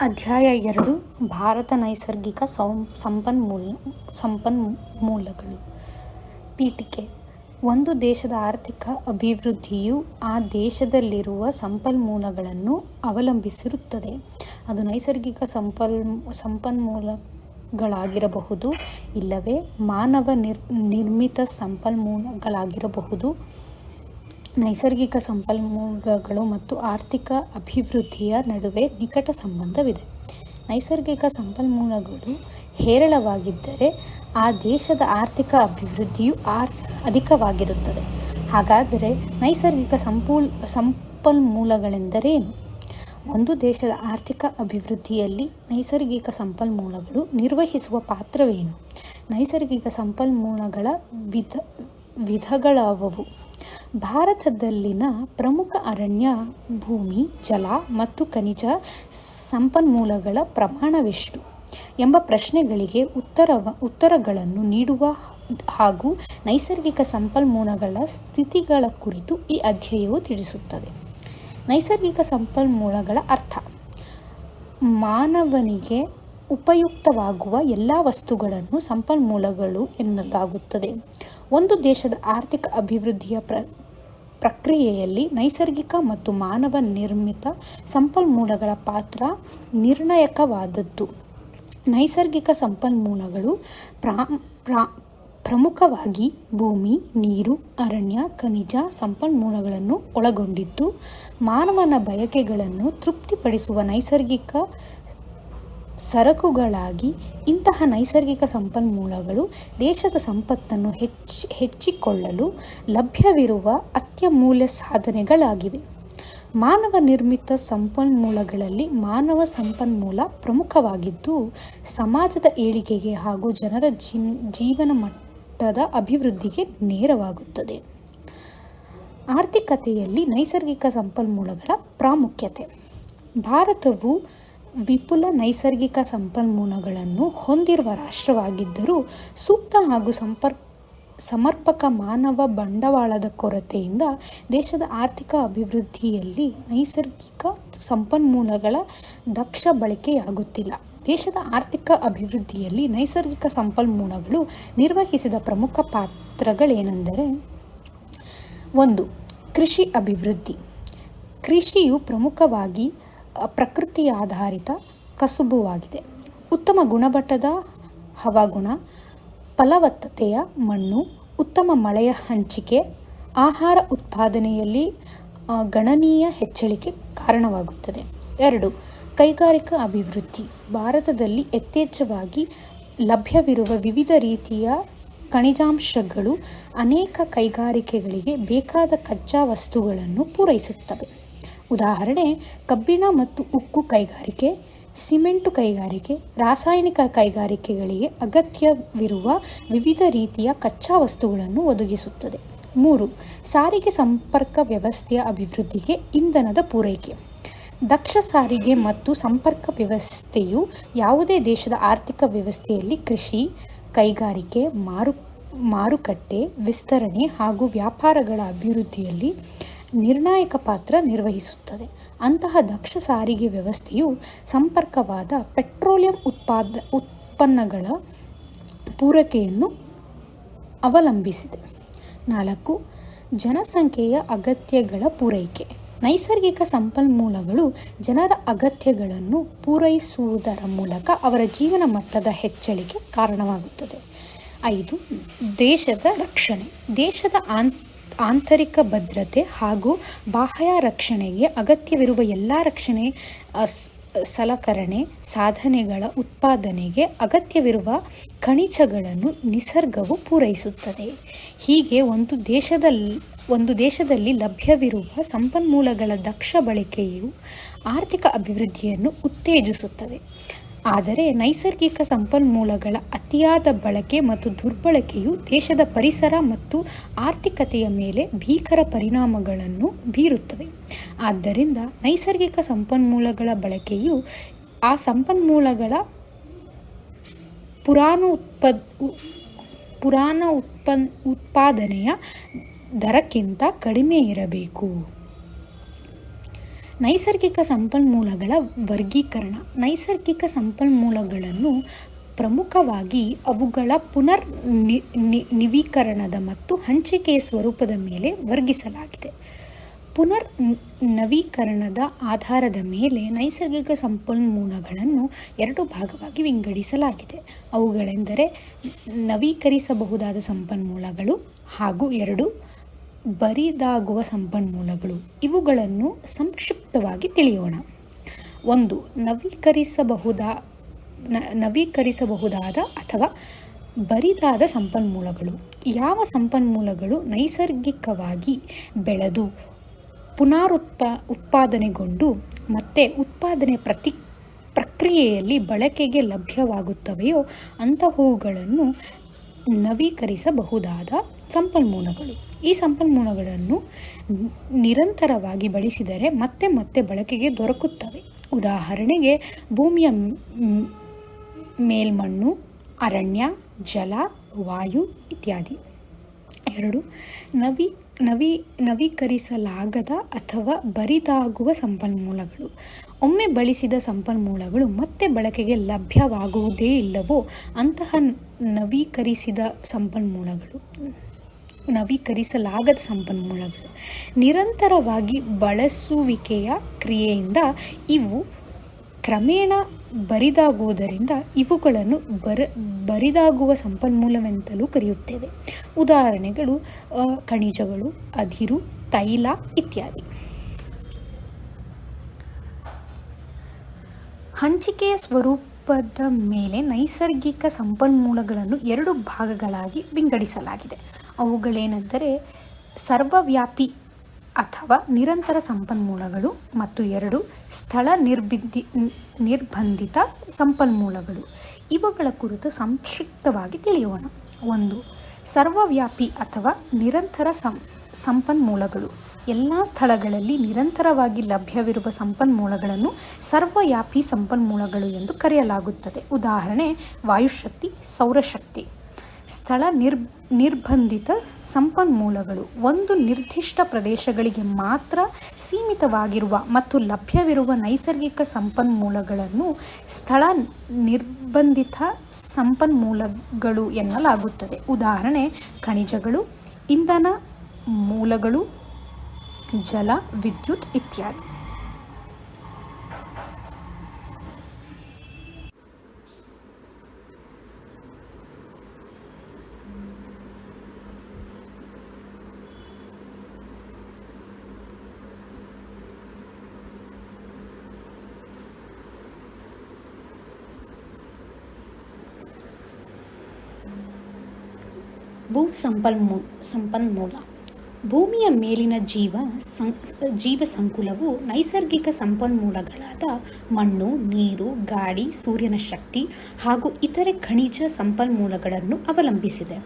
ಅಧ್ಯಾಯ 2 ಭಾರತ ನೈಸರ್ಗಿಕ ಸಂಪನ್ಮೂಲಗಳು. ಪೀಠಿಕೆ. ಒಂದು ದೇಶದ ಆರ್ಥಿಕ ಅಭಿವೃದ್ಧಿಯು ಆ ದೇಶದಲ್ಲಿರುವ ಸಂಪನ್ಮೂಲಗಳನ್ನು ಅವಲಂಬಿಸಿರುತ್ತದೆ. ಅದು ನೈಸರ್ಗಿಕ ಸಂಪನ್ಮೂಲಗಳಾಗಿರಬಹುದು, ಇಲ್ಲವೇ ಮಾನವ ನಿರ್ಮಿತ ಸಂಪನ್ಮೂಲಗಳಾಗಿರಬಹುದು. ನೈಸರ್ಗಿಕ ಸಂಪನ್ಮೂಲಗಳು ಮತ್ತು ಆರ್ಥಿಕ ಅಭಿವೃದ್ಧಿಯ ನಡುವೆ ನಿಕಟ ಸಂಬಂಧವಿದೆ. ನೈಸರ್ಗಿಕ ಸಂಪನ್ಮೂಲಗಳು ಹೇರಳವಾಗಿದ್ದರೆ ಆ ದೇಶದ ಆರ್ಥಿಕ ಅಭಿವೃದ್ಧಿಯು ಅಧಿಕವಾಗಿರುತ್ತದೆ. ಹಾಗಾದರೆ ನೈಸರ್ಗಿಕ ಸಂಪನ್ಮೂಲಗಳೆಂದರೇನು? ಒಂದು ದೇಶದ ಆರ್ಥಿಕ ಅಭಿವೃದ್ಧಿಯಲ್ಲಿ ನೈಸರ್ಗಿಕ ಸಂಪನ್ಮೂಲಗಳು ನಿರ್ವಹಿಸುವ ಪಾತ್ರವೇನು? ನೈಸರ್ಗಿಕ ಸಂಪನ್ಮೂಲಗಳ ವಿಧಗಳಾವುವು? ಭಾರತದಲ್ಲಿನ ಪ್ರಮುಖ ಅರಣ್ಯ, ಭೂಮಿ, ಜಲ ಮತ್ತು ಖನಿಜ ಸಂಪನ್ಮೂಲಗಳ ಪ್ರಮಾಣವೆಷ್ಟು ಎಂಬ ಪ್ರಶ್ನೆಗಳಿಗೆ ಉತ್ತರಗಳನ್ನು ನೀಡುವ ಹಾಗೂ ನೈಸರ್ಗಿಕ ಸಂಪನ್ಮೂಲಗಳ ಸ್ಥಿತಿಗಳ ಕುರಿತು ಈ ಅಧ್ಯಾಯವು ತಿಳಿಸುತ್ತದೆ. ನೈಸರ್ಗಿಕ ಸಂಪನ್ಮೂಲಗಳ ಅರ್ಥ: ಮಾನವನಿಗೆ ಉಪಯುಕ್ತವಾಗುವ ಎಲ್ಲ ವಸ್ತುಗಳನ್ನು ಸಂಪನ್ಮೂಲಗಳು ಎನ್ನಲಾಗುತ್ತದೆ. ಒಂದು ದೇಶದ ಆರ್ಥಿಕ ಅಭಿವೃದ್ಧಿಯ ಪ್ರಕ್ರಿಯೆಯಲ್ಲಿ ನೈಸರ್ಗಿಕ ಮತ್ತು ಮಾನವ ನಿರ್ಮಿತ ಸಂಪನ್ಮೂಲಗಳ ಪಾತ್ರ ನಿರ್ಣಾಯಕವಾದದ್ದು. ನೈಸರ್ಗಿಕ ಸಂಪನ್ಮೂಲಗಳು ಪ್ರಮುಖವಾಗಿ ಭೂಮಿ, ನೀರು, ಅರಣ್ಯ, ಖನಿಜ ಸಂಪನ್ಮೂಲಗಳನ್ನು ಒಳಗೊಂಡಿದ್ದು, ಮಾನವನ ಬಯಕೆಗಳನ್ನು ತೃಪ್ತಿಪಡಿಸುವ ನೈಸರ್ಗಿಕ ಸರಕುಗಳಾಗಿ ಇಂತಹ ನೈಸರ್ಗಿಕ ಸಂಪನ್ಮೂಲಗಳು ದೇಶದ ಸಂಪತ್ತನ್ನು ಹೆಚ್ಚಿಕೊಳ್ಳಲು ಲಭ್ಯವಿರುವ ಅತ್ಯಮೂಲ್ಯ ಸಾಧನೆಗಳಾಗಿವೆ. ಮಾನವ ನಿರ್ಮಿತ ಸಂಪನ್ಮೂಲಗಳಲ್ಲಿ ಮಾನವ ಸಂಪನ್ಮೂಲ ಪ್ರಮುಖವಾಗಿದ್ದು, ಸಮಾಜದ ಏಳಿಗೆಗೆ ಹಾಗೂ ಜನರ ಜೀವನ ಮಟ್ಟದ ಅಭಿವೃದ್ಧಿಗೆ ನೆರವಾಗುತ್ತದೆ. ಆರ್ಥಿಕತೆಯಲ್ಲಿ ನೈಸರ್ಗಿಕ ಸಂಪನ್ಮೂಲಗಳ ಪ್ರಾಮುಖ್ಯತೆ: ಭಾರತವು ವಿಪುಲ ನೈಸರ್ಗಿಕ ಸಂಪನ್ಮೂಲಗಳನ್ನು ಹೊಂದಿರುವ ರಾಷ್ಟ್ರವಾಗಿದ್ದರೂ, ಸೂಕ್ತ ಹಾಗೂ ಸಮರ್ಪಕ ಮಾನವ ಬಂಡವಾಳದ ಕೊರತೆಯಿಂದ ದೇಶದ ಆರ್ಥಿಕ ಅಭಿವೃದ್ಧಿಯಲ್ಲಿ ನೈಸರ್ಗಿಕ ಸಂಪನ್ಮೂಲಗಳ ದಕ್ಷ ಬಳಕೆಯಾಗುತ್ತಿಲ್ಲ. ದೇಶದ ಆರ್ಥಿಕ ಅಭಿವೃದ್ಧಿಯಲ್ಲಿ ನೈಸರ್ಗಿಕ ಸಂಪನ್ಮೂಲಗಳು ನಿರ್ವಹಿಸಿದ ಪ್ರಮುಖ ಪಾತ್ರಗಳೇನೆಂದರೆ: 1. ಕೃಷಿ ಅಭಿವೃದ್ಧಿ. ಕೃಷಿಯು ಪ್ರಮುಖವಾಗಿ ಪ್ರಕೃತಿಯಾಧಾರಿತ ಕಸುಬುವಾಗಿದೆ. ಉತ್ತಮ ಗುಣಮಟ್ಟದ ಹವಾಗುಣ, ಫಲವತ್ತತೆಯ ಮಣ್ಣು, ಉತ್ತಮ ಮಳೆಯ ಹಂಚಿಕೆ ಆಹಾರ ಉತ್ಪಾದನೆಯಲ್ಲಿ ಗಣನೀಯ ಹೆಚ್ಚಳಕ್ಕೆ ಕಾರಣವಾಗುತ್ತದೆ. 2. ಕೈಗಾರಿಕಾ ಅಭಿವೃದ್ಧಿ. ಭಾರತದಲ್ಲಿ ಯಥೇಚ್ಛವಾಗಿ ಲಭ್ಯವಿರುವ ವಿವಿಧ ರೀತಿಯ ಖನಿಜಾಂಶಗಳು ಅನೇಕ ಕೈಗಾರಿಕೆಗಳಿಗೆ ಬೇಕಾದ ಕಚ್ಚಾ ವಸ್ತುಗಳನ್ನು ಪೂರೈಸುತ್ತವೆ. ಉದಾಹರಣೆ: ಕಬ್ಬಿಣ ಮತ್ತು ಉಕ್ಕು ಕೈಗಾರಿಕೆ, ಸಿಮೆಂಟು ಕೈಗಾರಿಕೆ, ರಾಸಾಯನಿಕ ಕೈಗಾರಿಕೆಗಳಿಗೆ ಅಗತ್ಯವಿರುವ ವಿವಿಧ ರೀತಿಯ ಕಚ್ಚಾ ವಸ್ತುಗಳನ್ನು ಒದಗಿಸುತ್ತದೆ. 3. ಸಾರಿಗೆ ಸಂಪರ್ಕ ವ್ಯವಸ್ಥೆಯ ಅಭಿವೃದ್ಧಿಗೆ ಇಂಧನದ ಪೂರೈಕೆ. ದಕ್ಷ ಸಾರಿಗೆ ಮತ್ತು ಸಂಪರ್ಕ ವ್ಯವಸ್ಥೆಯು ಯಾವುದೇ ದೇಶದ ಆರ್ಥಿಕ ವ್ಯವಸ್ಥೆಯಲ್ಲಿ ಕೃಷಿ, ಕೈಗಾರಿಕೆ, ಮಾರುಕಟ್ಟೆ ವಿಸ್ತರಣೆ ಹಾಗೂ ವ್ಯಾಪಾರಗಳ ಅಭಿವೃದ್ಧಿಯಲ್ಲಿ ನಿರ್ಣಾಯಕ ಪಾತ್ರ ನಿರ್ವಹಿಸುತ್ತದೆ. ಅಂತಹ ದಕ್ಷ ಸಾರಿಗೆ ವ್ಯವಸ್ಥೆಯು ಸಂಪರ್ಕವಾದ ಪೆಟ್ರೋಲಿಯಂ ಉತ್ಪನ್ನಗಳ ಪೂರೈಕೆಯನ್ನು ಅವಲಂಬಿಸಿದೆ. 4. ಜನಸಂಖ್ಯೆಯ ಅಗತ್ಯಗಳ ಪೂರೈಕೆ. ನೈಸರ್ಗಿಕ ಸಂಪನ್ಮೂಲಗಳು ಜನರ ಅಗತ್ಯಗಳನ್ನು ಪೂರೈಸುವುದರ ಮೂಲಕ ಅವರ ಜೀವನ ಮಟ್ಟದ ಹೆಚ್ಚಳಕ್ಕೆ ಕಾರಣವಾಗುತ್ತದೆ. 5. ದೇಶದ ರಕ್ಷಣೆ. ದೇಶದ ಆಂತರಿಕ ಭದ್ರತೆ ಹಾಗೂ ಬಾಹ್ಯ ರಕ್ಷಣೆಗೆ ಅಗತ್ಯವಿರುವ ಎಲ್ಲ ರಕ್ಷಣೆ ಸಲಕರಣೆ ಸಾಧನೆಗಳ ಉತ್ಪಾದನೆಗೆ ಅಗತ್ಯವಿರುವ ಖನಿಜಗಳನ್ನು ನಿಸರ್ಗವು ಪೂರೈಸುತ್ತದೆ. ಹೀಗೆ ಒಂದು ದೇಶದಲ್ಲಿ ಲಭ್ಯವಿರುವ ಸಂಪನ್ಮೂಲಗಳ ದಕ್ಷ ಬಳಕೆಯು ಆರ್ಥಿಕ ಅಭಿವೃದ್ಧಿಯನ್ನು ಉತ್ತೇಜಿಸುತ್ತದೆ. ಆದರೆ ನೈಸರ್ಗಿಕ ಸಂಪನ್ಮೂಲಗಳ ಅತಿಯಾದ ಬಳಕೆ ಮತ್ತು ದುರ್ಬಳಕೆಯು ದೇಶದ ಪರಿಸರ ಮತ್ತು ಆರ್ಥಿಕತೆಯ ಮೇಲೆ ಭೀಕರ ಪರಿಣಾಮಗಳನ್ನು ಬೀರುತ್ತವೆ. ಆದ್ದರಿಂದ ನೈಸರ್ಗಿಕ ಸಂಪನ್ಮೂಲಗಳ ಬಳಕೆಯು ಆ ಸಂಪನ್ಮೂಲಗಳ ಉತ್ಪಾದನೆಯ ದರಕ್ಕಿಂತ ಕಡಿಮೆ ಇರಬೇಕು. ನೈಸರ್ಗಿಕ ಸಂಪನ್ಮೂಲಗಳ ವರ್ಗೀಕರಣ. ನೈಸರ್ಗಿಕ ಸಂಪನ್ಮೂಲಗಳನ್ನು ಪ್ರಮುಖವಾಗಿ ಅವುಗಳ ನವೀಕರಣದ ಮತ್ತು ಹಂಚಿಕೆಯ ಸ್ವರೂಪದ ಮೇಲೆ ವರ್ಗಿಸಲಾಗಿದೆ. ನವೀಕರಣದ ಆಧಾರದ ಮೇಲೆ ನೈಸರ್ಗಿಕ ಸಂಪನ್ಮೂಲಗಳನ್ನು 2 ಭಾಗವಾಗಿ ವಿಂಗಡಿಸಲಾಗಿದೆ. ಅವುಗಳೆಂದರೆ ನವೀಕರಿಸಬಹುದಾದ ಸಂಪನ್ಮೂಲಗಳು ಹಾಗೂ 2 ಬರಿದಾಗುವ ಸಂಪನ್ಮೂಲಗಳು. ಇವುಗಳನ್ನು ಸಂಕ್ಷಿಪ್ತವಾಗಿ ತಿಳಿಯೋಣ. 1. ನವೀಕರಿಸಬಹುದಾದ ಅಥವಾ ಬರಿದಾದ ಸಂಪನ್ಮೂಲಗಳು. ಯಾವ ಸಂಪನ್ಮೂಲಗಳು ನೈಸರ್ಗಿಕವಾಗಿ ಬೆಳೆದು ಉತ್ಪಾದನೆಗೊಂಡು ಮತ್ತೆ ಉತ್ಪಾದನೆ ಪ್ರಕ್ರಿಯೆಯಲ್ಲಿ ಬಳಕೆಗೆ ಲಭ್ಯವಾಗುತ್ತವೆಯೋ ಅಂತಹವುಗಳನ್ನು ನವೀಕರಿಸಬಹುದಾದ ಸಂಪನ್ಮೂಲಗಳು. ಈ ಸಂಪನ್ಮೂಲಗಳನ್ನು ನಿರಂತರವಾಗಿ ಬಳಸಿದರೆ ಮತ್ತೆ ಮತ್ತೆ ಬಳಕೆಗೆ ದೊರಕುತ್ತವೆ. ಉದಾಹರಣೆಗೆ ಭೂಮಿಯ ಮೇಲ್ಮಣ್ಣು, ಅರಣ್ಯ, ಜಲ, ವಾಯು ಇತ್ಯಾದಿ. 2. ನವೀಕರಿಸಲಾಗದ ಅಥವಾ ಬರಿದಾಗುವ ಸಂಪನ್ಮೂಲಗಳು. ಒಮ್ಮೆ ಬಳಸಿದ ಸಂಪನ್ಮೂಲಗಳು ಮತ್ತೆ ಬಳಕೆಗೆ ಲಭ್ಯವಾಗುವುದೇ ಇಲ್ಲವೋ ಅಂತಹ ನವೀಕರಿಸಲಾಗದ ಸಂಪನ್ಮೂಲಗಳು. ನಿರಂತರವಾಗಿ ಬಳಸುವಿಕೆಯ ಕ್ರಿಯೆಯಿಂದ ಇವು ಕ್ರಮೇಣ ಬರಿದಾಗುವುದರಿಂದ ಇವುಗಳನ್ನು ಬರಿದಾಗುವ ಸಂಪನ್ಮೂಲವೆಂತಲೂ ಕರೆಯುತ್ತೇವೆ. ಉದಾಹರಣೆಗಳು ಖನಿಜಗಳು, ಅದಿರು, ತೈಲ ಇತ್ಯಾದಿ. ಹಂಚಿಕೆಯ ಸ್ವರೂಪದ ಮೇಲೆ ನೈಸರ್ಗಿಕ ಸಂಪನ್ಮೂಲಗಳನ್ನು 2 ಭಾಗಗಳಾಗಿ ವಿಂಗಡಿಸಲಾಗಿದೆ. ಅವುಗಳೇನೆಂದರೆ ಸರ್ವವ್ಯಾಪಿ ಅಥವಾ ನಿರಂತರ ಸಂಪನ್ಮೂಲಗಳು ಮತ್ತು 2 ಸ್ಥಳ ನಿರ್ಬಂಧಿತ ಸಂಪನ್ಮೂಲಗಳು. ಇವುಗಳ ಕುರಿತು ಸಂಕ್ಷಿಪ್ತವಾಗಿ ತಿಳಿಯೋಣ. 1. ಸರ್ವವ್ಯಾಪಿ ಅಥವಾ ನಿರಂತರ ಸಂಪನ್ಮೂಲಗಳು. ಎಲ್ಲ ಸ್ಥಳಗಳಲ್ಲಿ ನಿರಂತರವಾಗಿ ಲಭ್ಯವಿರುವ ಸಂಪನ್ಮೂಲಗಳನ್ನು ಸರ್ವವ್ಯಾಪಿ ಸಂಪನ್ಮೂಲಗಳು ಎಂದು ಕರೆಯಲಾಗುತ್ತದೆ. ಉದಾಹರಣೆ ವಾಯುಶಕ್ತಿ, ಸೌರಶಕ್ತಿ. ಸ್ಥಳ ನಿರ್ಬಂಧಿತ ಸಂಪನ್ಮೂಲಗಳು. ಒಂದು ನಿರ್ದಿಷ್ಟ ಪ್ರದೇಶಗಳಿಗೆ ಮಾತ್ರ ಸೀಮಿತವಾಗಿರುವ ಮತ್ತು ಲಭ್ಯವಿರುವ ನೈಸರ್ಗಿಕ ಸಂಪನ್ಮೂಲಗಳನ್ನು ಸ್ಥಳ ನಿರ್ಬಂಧಿತ ಸಂಪನ್ಮೂಲಗಳು ಎನ್ನಲಾಗುತ್ತದೆ. ಉದಾಹರಣೆ ಖನಿಜಗಳು, ಇಂಧನ ಮೂಲಗಳು, ಜಲ, ವಿದ್ಯುತ್ ಇತ್ಯಾದಿ. ಭೂ ಸಂಪನ್ಮೂಲ. ಭೂಮಿಯ ಮೇಲಿನ ಜೀವ ಸಂಕುಲವು ನೈಸರ್ಗಿಕ ಸಂಪನ್ಮೂಲಗಳಾದ ಮಣ್ಣು, ನೀರು, ಗಾಳಿ, ಸೂರ್ಯನ ಶಕ್ತಿ ಹಾಗೂ ಇತರೆ ಖನಿಜ ಸಂಪನ್ಮೂಲಗಳನ್ನು ಅವಲಂಬಿಸಿದೆ.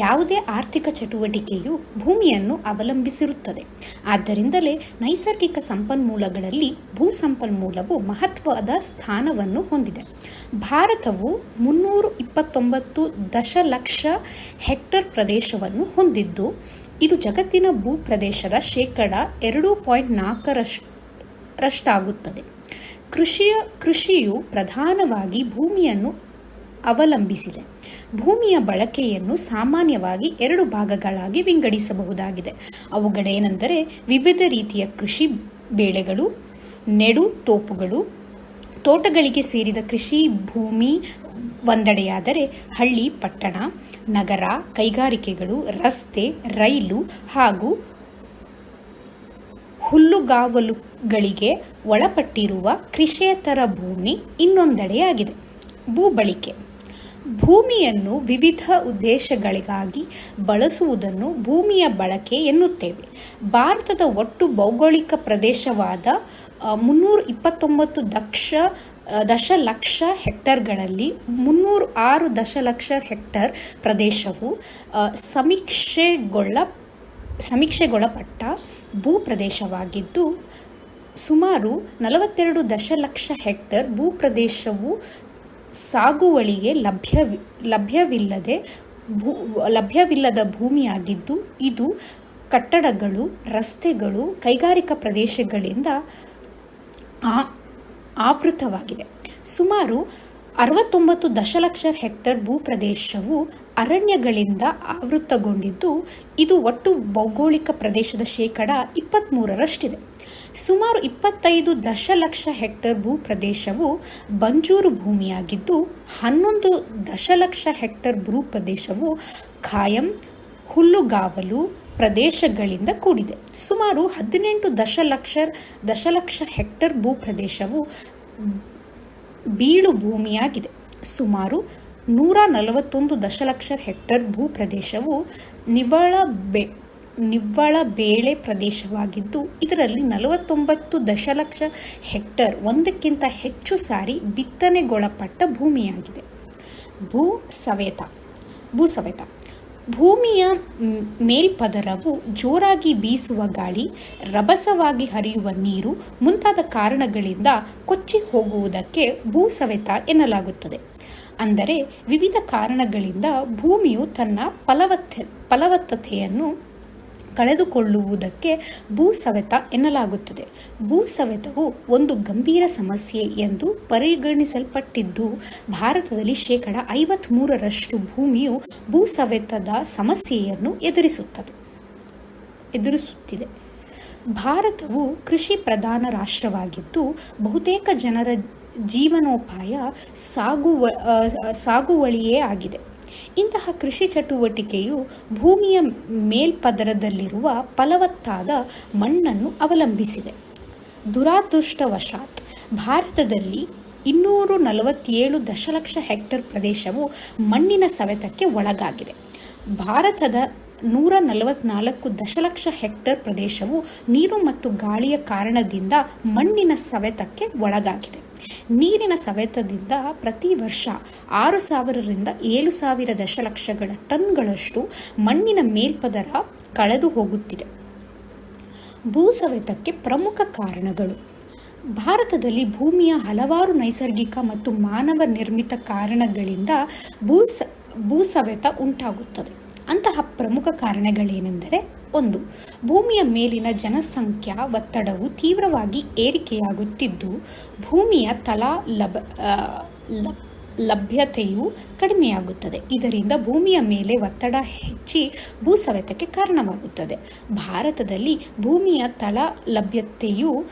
ಯಾವುದೇ ಆರ್ಥಿಕ ಚಟುವಟಿಕೆಯು ಭೂಮಿಯನ್ನು ಅವಲಂಬಿಸಿರುತ್ತದೆ. ಆದ್ದರಿಂದಲೇ ನೈಸರ್ಗಿಕ ಸಂಪನ್ಮೂಲಗಳಲ್ಲಿ ಭೂ ಸಂಪನ್ಮೂಲವು ಮಹತ್ವದ ಸ್ಥಾನವನ್ನು ಹೊಂದಿದೆ. ಭಾರತವು 329 ದಶಲಕ್ಷ ಹೆಕ್ಟೇರ್ ಪ್ರದೇಶವನ್ನು ಹೊಂದಿದ್ದು, ಇದು ಜಗತ್ತಿನ ಭೂಪ್ರದೇಶದ ಶೇಕಡ 2.4ರಷ್ಟಾಗುತ್ತದೆ. ಕೃಷಿಯು ಪ್ರಧಾನವಾಗಿ ಭೂಮಿಯನ್ನು ಅವಲಂಬಿಸಿದೆ. ಭೂಮಿಯ ಬಳಕೆಯನ್ನು ಸಾಮಾನ್ಯವಾಗಿ 2 ಭಾಗಗಳಾಗಿ ವಿಂಗಡಿಸಬಹುದಾಗಿದೆ. ಅವುಗಳೇನೆಂದರೆ ವಿವಿಧ ರೀತಿಯ ಕೃಷಿ ಬೆಳೆಗಳು, ನೆಡು ತೋಪುಗಳು. ತೋಟಗಳಿಗೆ ಸೇರಿದ ಕೃಷಿ ಭೂಮಿ ಒಂದೆಡೆಯಾದರೆ ಹಳ್ಳಿ, ಪಟ್ಟಣ, ನಗರ, ಕೈಗಾರಿಕೆಗಳು, ರಸ್ತೆ, ರೈಲು ಹಾಗೂ ಹುಲ್ಲುಗಾವಲುಗಳಿಗೆ ಒಳಪಟ್ಟಿರುವ ಕೃಷಿಯೇತರ ಭೂಮಿ ಇನ್ನೊಂದೆಡೆಯಾಗಿದೆ. ಭೂಬಳಿಕೆ. ಭೂಮಿಯನ್ನು ವಿವಿಧ ಉದ್ದೇಶಗಳಿಗಾಗಿ ಬಳಸುವುದನ್ನು ಭೂಮಿಯ ಬಳಕೆ ಎನ್ನುತ್ತೇವೆ. ಭಾರತದ ಒಟ್ಟು ಭೌಗೋಳಿಕ ಪ್ರದೇಶವಾದ 329 ದಶಲಕ್ಷ ಹೆಕ್ಟೇರ್ಗಳಲ್ಲಿ 306 ದಶಲಕ್ಷ ಹೆಕ್ಟೇರ್ ಪ್ರದೇಶವು ಸಮೀಕ್ಷೆಗೊಳಪಟ್ಟ ಭೂಪ್ರದೇಶವಾಗಿದ್ದು, ಸುಮಾರು 42 ದಶಲಕ್ಷ ಹೆಕ್ಟೇರ್ ಭೂಪ್ರದೇಶವು ಸಾಗುವಳಿಗೆ ಲಭ್ಯವಿಲ್ಲದ ಭೂಮಿಯಾಗಿದ್ದು, ಇದು ಕಟ್ಟಡಗಳು, ರಸ್ತೆಗಳು, ಕೈಗಾರಿಕಾ ಪ್ರದೇಶಗಳಿಂದ ಆ- ಆವೃತವಾಗಿದೆ. ಸುಮಾರು 69 ದಶಲಕ್ಷ ಹೆಕ್ಟೇರ್ ಭೂಪ್ರದೇಶವು ಅರಣ್ಯಗಳಿಂದ ಆವೃತಗೊಂಡಿದ್ದು, ಇದು ಒಟ್ಟು ಭೌಗೋಳಿಕ ಪ್ರದೇಶದ ಶೇಕಡ 23ರಷ್ಟಿದೆ. ಸುಮಾರು 25 ದಶಲಕ್ಷ ಹೆಕ್ಟೇರ್ ಭೂಪ್ರದೇಶವು ಬಂಜೂರು ಭೂಮಿಯಾಗಿದ್ದು, 11 ದಶಲಕ್ಷ ಹೆಕ್ಟೇರ್ ಭೂಪ್ರದೇಶವು ಖಾಯಂ ಹುಲ್ಲುಗಾವಲು ಪ್ರದೇಶಗಳಿಂದ ಕೂಡಿದೆ. ಸುಮಾರು 18 ದಶಲಕ್ಷ ಹೆಕ್ಟೇರ್ ಭೂಪ್ರದೇಶವು ಬೀಳು ಭೂಮಿಯಾಗಿದೆ. ಸುಮಾರು 141 ದಶಲಕ್ಷ ಹೆಕ್ಟೇರ್ ಭೂಪ್ರದೇಶವು ನಿವ್ವಳ ಬೇಳೆ ಪ್ರದೇಶವಾಗಿದ್ದು, ಇದರಲ್ಲಿ 49 ದಶಲಕ್ಷ ಹೆಕ್ಟೇರ್ ಒಂದಕ್ಕಿಂತ ಹೆಚ್ಚು ಸಾರಿ ಬಿತ್ತನೆಗೊಳಪಟ್ಟ ಭೂಮಿಯಾಗಿದೆ. ಭೂಸವೆತ ಭೂಮಿಯ ಮೇಲ್ಪದರವು ಜೋರಾಗಿ ಬೀಸುವ ಗಾಳಿ, ರಭಸವಾಗಿ ಹರಿಯುವ ನೀರು ಮುಂತಾದ ಕಾರಣಗಳಿಂದ ಕೊಚ್ಚಿ ಹೋಗುವುದಕ್ಕೆ ಭೂಸವೆತ ಎನ್ನಲಾಗುತ್ತದೆ. ಅಂದರೆ ವಿವಿಧ ಕಾರಣಗಳಿಂದ ಭೂಮಿಯು ತನ್ನ ಫಲವತ್ತತೆಯನ್ನು ಕಳೆದುಕೊಳ್ಳುವುದಕ್ಕೆ ಭೂಸವೆತ ಎನ್ನಲಾಗುತ್ತದೆ. ಭೂಸವೆತವು ಒಂದು ಗಂಭೀರ ಸಮಸ್ಯೆ ಎಂದು ಪರಿಗಣಿಸಲ್ಪಟ್ಟಿದ್ದು, ಭಾರತದಲ್ಲಿ ಶೇಕಡ 53ರಷ್ಟು ಭೂಮಿಯು ಭೂಸವೆತದ ಸಮಸ್ಯೆಯನ್ನು ಎದುರಿಸುತ್ತಿದೆ. ಭಾರತವು ಕೃಷಿ ಪ್ರಧಾನ ರಾಷ್ಟ್ರವಾಗಿದ್ದು, ಬಹುತೇಕ ಜನರ ಜೀವನೋಪಾಯ ಸಾಗುವಳಿಯೇ ಆಗಿದೆ. ಇಂತಹ ಕೃಷಿ ಚಟುವಟಿಕೆಯು ಭೂಮಿಯ ಮೇಲ್ಪದರದಲ್ಲಿರುವ ಫಲವತ್ತಾದ ಮಣ್ಣನ್ನು ಅವಲಂಬಿಸಿದೆ. ದುರಾದೃಷ್ಟವಶಾತ್ ಭಾರತದಲ್ಲಿ 247 ದಶಲಕ್ಷ ಹೆಕ್ಟೇರ್ ಪ್ರದೇಶವು ಮಣ್ಣಿನ ಸವೆತಕ್ಕೆ ಒಳಗಾಗಿದೆ. ಭಾರತದ 144 ದಶಲಕ್ಷ ಹೆಕ್ಟೇರ್ ಪ್ರದೇಶವು ನೀರು ಮತ್ತು ಗಾಳಿಯ ಕಾರಣದಿಂದ ಮಣ್ಣಿನ ಸವೆತಕ್ಕೆ ಒಳಗಾಗಿದೆ. ನೀರಿನ ಸವೆತದಿಂದ ಪ್ರತಿ ವರ್ಷ 6,000ರಿಂದ 7,000 ದಶಲಕ್ಷಗಳ ಟನ್ಗಳಷ್ಟು ಮಣ್ಣಿನ ಮೇಲ್ಪದರ ಕಳೆದು ಹೋಗುತ್ತಿದೆ. ಭೂಸವೆತಕ್ಕೆ ಪ್ರಮುಖ ಕಾರಣಗಳು. ಭಾರತದಲ್ಲಿ ಭೂಮಿಯ ಹಲವಾರು ನೈಸರ್ಗಿಕ ಮತ್ತು ಮಾನವ ನಿರ್ಮಿತ ಕಾರಣಗಳಿಂದ ಭೂಸವೆತ ಉಂಟಾಗುತ್ತದೆ. ಅಂತಹ ಪ್ರಮುಖ ಕಾರಣಗಳೇನೆಂದರೆ: 1. ಭೂಮಿಯ ಮೇಲಿನ ಜನಸಂಖ್ಯಾ ಒತ್ತಡವು ತೀವ್ರವಾಗಿ ಏರಿಕೆಯಾಗುತ್ತಿದ್ದು, ಭೂಮಿಯ ತಲಾ ಲಭ್ಯತೆಯು ಕಡಿಮೆಯಾಗುತ್ತದೆ. ಇದರಿಂದ ಭೂಮಿಯ ಮೇಲೆ ಒತ್ತಡ ಹೆಚ್ಚಿ ಭೂಸವೆತಕ್ಕೆ ಕಾರಣವಾಗುತ್ತದೆ. ಭಾರತದಲ್ಲಿ ಭೂಮಿಯ ತಲಾ ಲಭ್ಯತೆಯು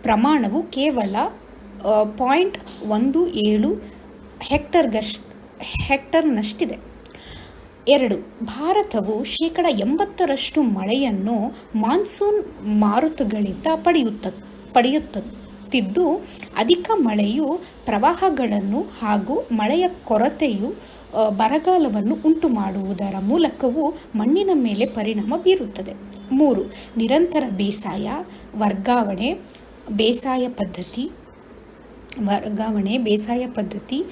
ಪ್ರಮಾಣವು ಕೇವಲ 0.17 ಹೆಕ್ಟೇರ್ನಷ್ಟಿದೆ. 2. ಭಾರತವು ಶೇಕಡ 80ರಷ್ಟು ಮಳೆಯನ್ನು ಮಾನ್ಸೂನ್ ಮಾರುತಗಳಿಂದ ಪಡೆಯುತ್ತಿದ್ದು, ಅಧಿಕ ಮಳೆಯು ಪ್ರವಾಹಗಳನ್ನು ಹಾಗೂ ಮಳೆಯ ಕೊರತೆಯು ಬರಗಾಲವನ್ನು ಉಂಟುಮಾಡುವುದರ ಮೂಲಕವೂ ಮಣ್ಣಿನ ಮೇಲೆ ಪರಿಣಾಮ ಬೀರುತ್ತದೆ. 3. ನಿರಂತರ ವರ್ಗಾವಣೆ ಬೇಸಾಯ ಪದ್ಧತಿ,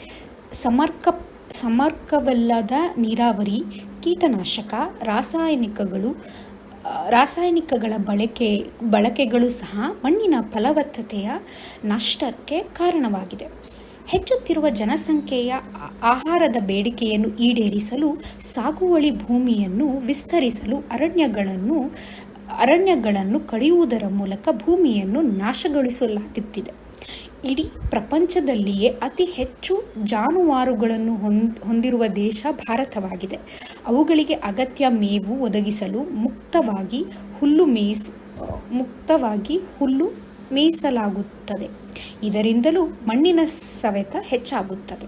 ಸಮರ್ಪಕವಲ್ಲದ ನೀರಾವರಿ, ಕೀಟನಾಶಕ, ರಾಸಾಯನಿಕಗಳ ಬಳಕೆಗಳು ಸಹ ಮಣ್ಣಿನ ಫಲವತ್ತತೆಯ ನಷ್ಟಕ್ಕೆ ಕಾರಣವಾಗಿದೆ. ಹೆಚ್ಚುತ್ತಿರುವ ಜನಸಂಖ್ಯೆಯ ಆಹಾರದ ಬೇಡಿಕೆಯನ್ನು ಈಡೇರಿಸಲು ಸಾಗುವಳಿ ಭೂಮಿಯನ್ನು ವಿಸ್ತರಿಸಲು ಅರಣ್ಯಗಳನ್ನು ಕಡಿಯುವುದರ ಮೂಲಕ ಭೂಮಿಯನ್ನು ನಾಶಗೊಳಿಸಲಾಗುತ್ತಿದೆ. ಇಡೀ ಪ್ರಪಂಚದಲ್ಲಿಯೇ ಅತಿ ಹೆಚ್ಚು ಜಾನುವಾರುಗಳನ್ನು ಹೊಂದಿರುವ ದೇಶ ಭಾರತವಾಗಿದೆ. ಅವುಗಳಿಗೆ ಅಗತ್ಯ ಮೇವು ಒದಗಿಸಲು ಮುಕ್ತವಾಗಿ ಹುಲ್ಲು ಮೇಯಿಸಲಾಗುತ್ತದೆ. ಇದರಿಂದಲೂ ಮಣ್ಣಿನ ಸವೆತ ಹೆಚ್ಚಾಗುತ್ತದೆ.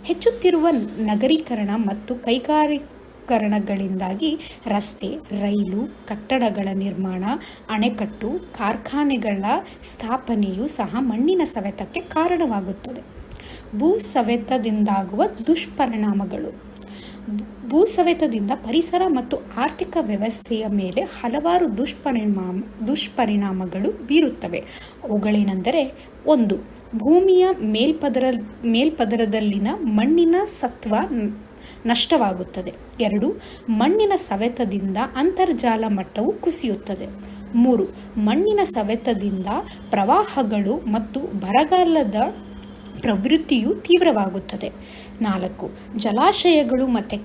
ಹೆಚ್ಚುತ್ತಿರುವ ನಗರೀಕರಣ ಮತ್ತು ಕೈಗಾರೀಕರಣಗಳಿಂದಾಗಿ ರಸ್ತೆ, ರೈಲು, ಕಟ್ಟಡಗಳ ನಿರ್ಮಾಣ, ಅಣೆಕಟ್ಟು, ಕಾರ್ಖಾನೆಗಳ ಸ್ಥಾಪನೆಯು ಸಹ ಮಣ್ಣಿನ ಸವೆತಕ್ಕೆ ಕಾರಣವಾಗುತ್ತದೆ. ಭೂಸವೆತದಿಂದಾಗುವ ದುಷ್ಪರಿಣಾಮಗಳು. ಭೂಸವೆತದಿಂದ ಪರಿಸರ ಮತ್ತು ಆರ್ಥಿಕ ವ್ಯವಸ್ಥೆಯ ಮೇಲೆ ಹಲವಾರು ದುಷ್ಪರಿಣಾಮಗಳು ಬೀರುತ್ತವೆ. ಅವುಗಳೇನೆಂದರೆ: 1. ಭೂಮಿಯ ಮೇಲ್ಪದರದಲ್ಲಿನ ಮಣ್ಣಿನ ಸತ್ವ ನಷ್ಟವಾಗುತ್ತದೆ. 2. ಮಣ್ಣಿನ ಸವೆತದಿಂದ ಅಂತರ್ಜಲ ಮಟ್ಟವು ಕುಸಿಯುತ್ತದೆ. 3. ಮಣ್ಣಿನ ಸವೆತದಿಂದ ಪ್ರವಾಹಗಳು ಮತ್ತು ಬರಗಾಲದ ಪ್ರವೃತ್ತಿಯು ತೀವ್ರವಾಗುತ್ತದೆ. 4. ಜಲಾಶಯಗಳು ಮತ್ತು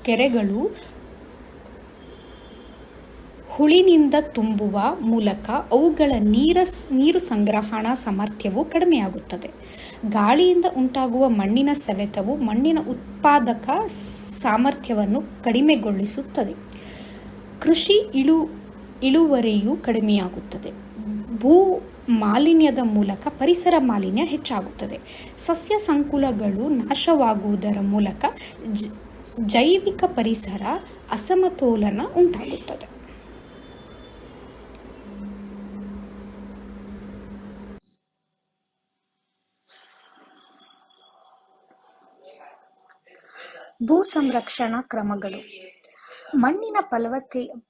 ಕೆರೆಗಳು ಹುಳಿನಿಂದ ತುಂಬುವ ಮೂಲಕ ಅವುಗಳ ನೀರು ಸಂಗ್ರಹಣಾ ಸಾಮರ್ಥ್ಯವು ಕಡಿಮೆಯಾಗುತ್ತದೆ. ಗಾಳಿಯಿಂದ ಉಂಟಾಗುವ ಮಣ್ಣಿನ ಸವೆತವು ಮಣ್ಣಿನ ಉತ್ಪಾದಕ ಸಾಮರ್ಥ್ಯವನ್ನು ಕಡಿಮೆಗೊಳಿಸುತ್ತದೆ. ಕೃಷಿ ಇಳುವರಿಯು ಕಡಿಮೆಯಾಗುತ್ತದೆ. ಭೂ ಮಾಲಿನ್ಯದ ಮೂಲಕ ಪರಿಸರ ಮಾಲಿನ್ಯ ಹೆಚ್ಚಾಗುತ್ತದೆ. ಸಸ್ಯ ಸಂಕುಲಗಳು ನಾಶವಾಗುವುದರ ಮೂಲಕ ಜೈವಿಕ ಪರಿಸರ ಅಸಮತೋಲನ ಉಂಟಾಗುತ್ತದೆ. ಭೂ ಸಂರಕ್ಷಣಾ ಕ್ರಮಗಳು. ಮಣ್ಣಿನ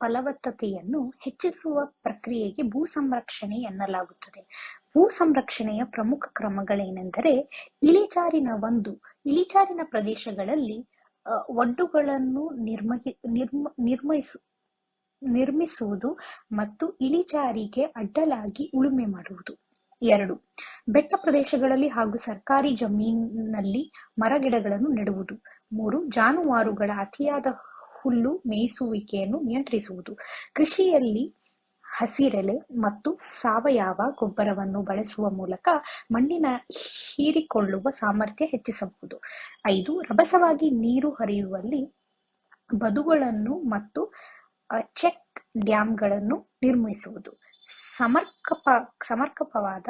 ಫಲವತ್ತತೆಯನ್ನು ಹೆಚ್ಚಿಸುವ ಪ್ರಕ್ರಿಯೆಗೆ ಭೂ ಸಂರಕ್ಷಣೆ ಎನ್ನಲಾಗುತ್ತದೆ. ಭೂ ಸಂರಕ್ಷಣೆಯ ಪ್ರಮುಖ ಕ್ರಮಗಳೇನೆಂದರೆ ಇಳಿಜಾರಿನ ಪ್ರದೇಶಗಳಲ್ಲಿ ಒಡ್ಡುಗಳನ್ನು ನಿರ್ಮಿಸುವುದು ಮತ್ತು ಇಳಿಜಾರಿಗೆ ಅಡ್ಡಲಾಗಿ ಉಳುಮೆ ಮಾಡುವುದು. 2. ಬೆಟ್ಟ ಪ್ರದೇಶಗಳಲ್ಲಿ ಹಾಗೂ ಸರ್ಕಾರಿ ಜಮೀನಿನಲ್ಲಿ ಮರಗಿಡಗಳನ್ನು ನೆಡುವುದು. 3. ಜಾನುವಾರುಗಳ ಅತಿಯಾದ ಹುಲ್ಲು ಮೇಯಿಸುವಿಕೆಯನ್ನು ನಿಯಂತ್ರಿಸುವುದು. ಕೃಷಿಯಲ್ಲಿ ಹಸಿರೆಲೆ ಮತ್ತು ಸಾವಯವ ಗೊಬ್ಬರವನ್ನು ಬಳಸುವ ಮೂಲಕ ಮಣ್ಣಿನ ಹೀರಿಕೊಳ್ಳುವ ಸಾಮರ್ಥ್ಯ ಹೆಚ್ಚಿಸಬಹುದು. 5. ರಭಸವಾಗಿ ನೀರು ಹರಿಯುವಲ್ಲಿ ಬದುಗಳನ್ನು ಮತ್ತು ಚೆಕ್ ಡ್ಯಾಂಗಳನ್ನು ನಿರ್ಮಿಸುವುದು. ಸಮರ್ಪಕವಾದ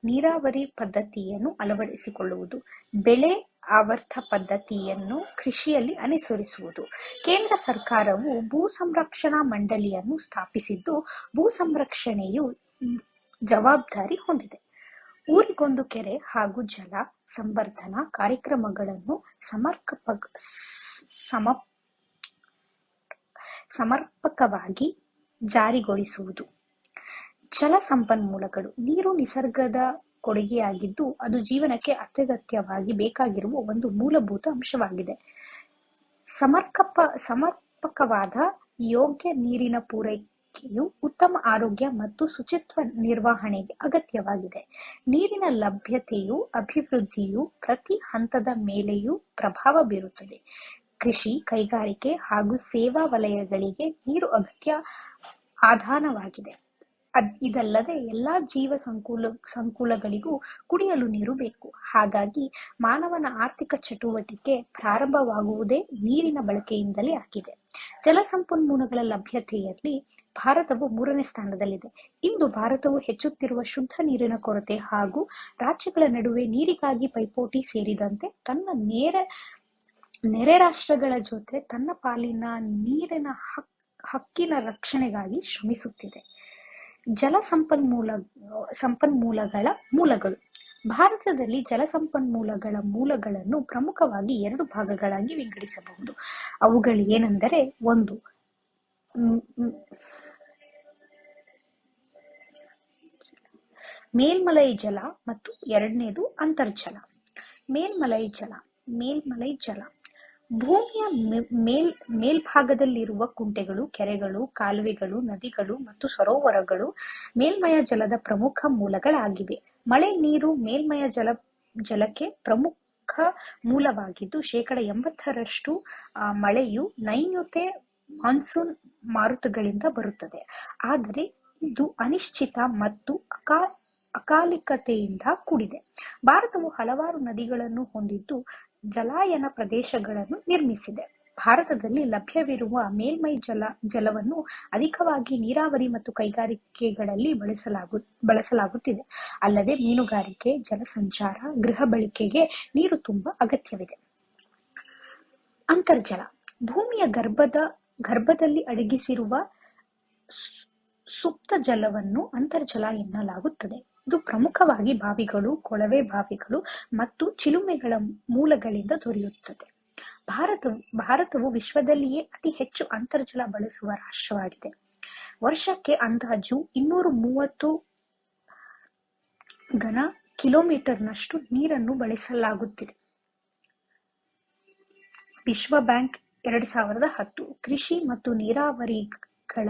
ನೀರಾವರಿ ಪದ್ಧತಿಯನ್ನು ಅಳವಡಿಸಿಕೊಳ್ಳುವುದು. ಬೆಳೆ ಆವರ್ತ ಪದ್ಧತಿಯನ್ನು ಕೃಷಿಯಲ್ಲಿ ಅನುಸರಿಸುವುದು. ಕೇಂದ್ರ ಸರ್ಕಾರವು ಭೂ ಸಂರಕ್ಷಣಾ ಮಂಡಳಿಯನ್ನು ಸ್ಥಾಪಿಸಿದ್ದು ಭೂ ಸಂರಕ್ಷಣೆಯು ಜವಾಬ್ದಾರಿ ಹೊಂದಿದೆ. ಊರಿಗೊಂದು ಕೆರೆ ಹಾಗೂ ಜಲ ಸಂವರ್ಧನಾ ಕಾರ್ಯಕ್ರಮಗಳನ್ನು ಸಮರ್ಪಕವಾಗಿ ಜಾರಿಗೊಳಿಸುವುದು. ಜಲ ಸಂಪನ್ಮೂಲಗಳು. ನೀರು ನಿಸರ್ಗದ ಕೊಡುಗೆಯಾಗಿದ್ದು ಅದು ಜೀವನಕ್ಕೆ ಅತ್ಯಗತ್ಯವಾಗಿ ಬೇಕಾಗಿರುವ ಒಂದು ಮೂಲಭೂತ ಅಂಶವಾಗಿದೆ. ಸಮರ್ಪಕವಾದ ಯೋಗ್ಯ ನೀರಿನ ಪೂರೈಕೆಯು ಉತ್ತಮ ಆರೋಗ್ಯ ಮತ್ತು ಶುಚಿತ್ವ ನಿರ್ವಹಣೆಗೆ ಅಗತ್ಯವಾಗಿದೆ. ನೀರಿನ ಲಭ್ಯತೆಯು ಅಭಿವೃದ್ಧಿಯು ಪ್ರತಿ ಹಂತದ ಮೇಲೆಯೂ ಪ್ರಭಾವ ಬೀರುತ್ತದೆ. ಕೃಷಿ, ಕೈಗಾರಿಕೆ ಹಾಗೂ ಸೇವಾ ವಲಯಗಳಿಗೆ ನೀರು ಅಗತ್ಯ ಆಧಾರವಾಗಿದೆ. ಇದಲ್ಲದೆ ಎಲ್ಲಾ ಜೀವ ಸಂಕುಲಗಳಿಗೂ ಕುಡಿಯಲು ನೀರು ಬೇಕು. ಹಾಗಾಗಿ ಮಾನವನ ಆರ್ಥಿಕ ಚಟುವಟಿಕೆ ಪ್ರಾರಂಭವಾಗುವುದೇ ನೀರಿನ ಬಳಕೆಯಿಂದಲೇ ಆಗಿದೆ. ಜಲಸಂಪನ್ಮೂಲಗಳ ಲಭ್ಯತೆಯಲ್ಲಿ ಭಾರತವು 3ನೇ ಸ್ಥಾನದಲ್ಲಿದೆ. ಇಂದು ಭಾರತವು ಹೆಚ್ಚುತ್ತಿರುವ ಶುದ್ಧ ನೀರಿನ ಕೊರತೆ ಹಾಗೂ ರಾಜ್ಯಗಳ ನಡುವೆ ನೀರಿಗಾಗಿ ಪೈಪೋಟಿ ಸೇರಿದಂತೆ ತನ್ನ ನೆರೆ ರಾಷ್ಟ್ರಗಳ ಜೊತೆ ತನ್ನ ಪಾಲಿನ ನೀರಿನ ಹಕ್ಕಿನ ರಕ್ಷಣೆಗಾಗಿ ಶ್ರಮಿಸುತ್ತಿದೆ. ಸಂಪನ್ಮೂಲಗಳ ಮೂಲಗಳು. ಭಾರತದಲ್ಲಿ ಜಲಸಂಪನ್ಮೂಲಗಳ ಮೂಲಗಳನ್ನು ಪ್ರಮುಖವಾಗಿ 2 ಭಾಗಗಳಾಗಿ ವಿಂಗಡಿಸಬಹುದು. ಅವುಗಳು ಏನೆಂದರೆ 1. ಮೇಲ್ಮಲೈ ಜಲ ಮತ್ತು 2ನೇದು ಅಂತರ್ಜಲ. ಮೇಲ್ಮಲೈ ಜಲ ಭೂಮಿಯ ಮೇಲ್ಭಾಗದಲ್ಲಿರುವ ಕುಂಟೆಗಳು, ಕೆರೆಗಳು, ಕಾಲುವೆಗಳು, ನದಿಗಳು ಮತ್ತು ಸರೋವರಗಳು ಮೇಲ್ಮಯ ಜಲದ ಪ್ರಮುಖ ಮೂಲಗಳಾಗಿವೆ. ಮಳೆ ನೀರು ಮೇಲ್ಮಯ ಜಲಕ್ಕೆ ಪ್ರಮುಖ ಮೂಲವಾಗಿದ್ದು 80% ಮಳೆಯು ನೈಋತ್ಯ ಮಾನ್ಸೂನ್ ಮಾರುತಗಳಿಂದ ಬರುತ್ತದೆ. ಆದರೆ ಇದು ಅನಿಶ್ಚಿತ ಮತ್ತು ಅಕಾಲಿಕತೆಯಿಂದ ಕೂಡಿದೆ. ಭಾರತವು ಹಲವಾರು ನದಿಗಳನ್ನು ಹೊಂದಿದ್ದು ಜಲಾನಯನ ಪ್ರದೇಶಗಳನ್ನು ನಿರ್ಮಿಸಿದೆ. ಭಾರತದಲ್ಲಿ ಲಭ್ಯವಿರುವ ಮೇಲ್ಮೈ ಜಲವನ್ನು ಅಧಿಕವಾಗಿ ನೀರಾವರಿ ಮತ್ತು ಕೈಗಾರಿಕೆಗಳಲ್ಲಿ ಬಳಸಲಾಗುತ್ತಿದೆ. ಅಲ್ಲದೆ ಮೀನುಗಾರಿಕೆ, ಜಲಸಂಚಾರ, ಗೃಹ ಬಳಕೆಗೆ ನೀರು ತುಂಬಾ ಅಗತ್ಯವಿದೆ. ಅಂತರ್ಜಲ ಭೂಮಿಯ ಗರ್ಭದಲ್ಲಿ ಅಡಗಿಸಿರುವ ಸುಪ್ತ ಜಲವನ್ನು ಅಂತರ್ಜಲ ಎನ್ನಲಾಗುತ್ತದೆ. ಇದು ಪ್ರಮುಖವಾಗಿ ಬಾವಿಗಳು, ಕೊಳವೆ ಬಾವಿಗಳು ಮತ್ತು ಚಿಲುಮೆಗಳ ಮೂಲಗಳಿಂದ ದೊರೆಯುತ್ತದೆ. ಭಾರತವು ವಿಶ್ವದಲ್ಲಿಯೇ ಅತಿ ಹೆಚ್ಚು ಅಂತರ್ಜಲ ಬಳಸುವ ರಾಷ್ಟ್ರವಾಗಿದೆ. ವರ್ಷಕ್ಕೆ ಅಂದಾಜು 230 ಘನ ಕಿಲೋಮೀಟರ್ನಷ್ಟು ನೀರನ್ನು ಬಳಸಲಾಗುತ್ತಿದೆ. ವಿಶ್ವ ಬ್ಯಾಂಕ್ 2010 ಕೃಷಿ ಮತ್ತು ನೀರಾವರಿಗಳ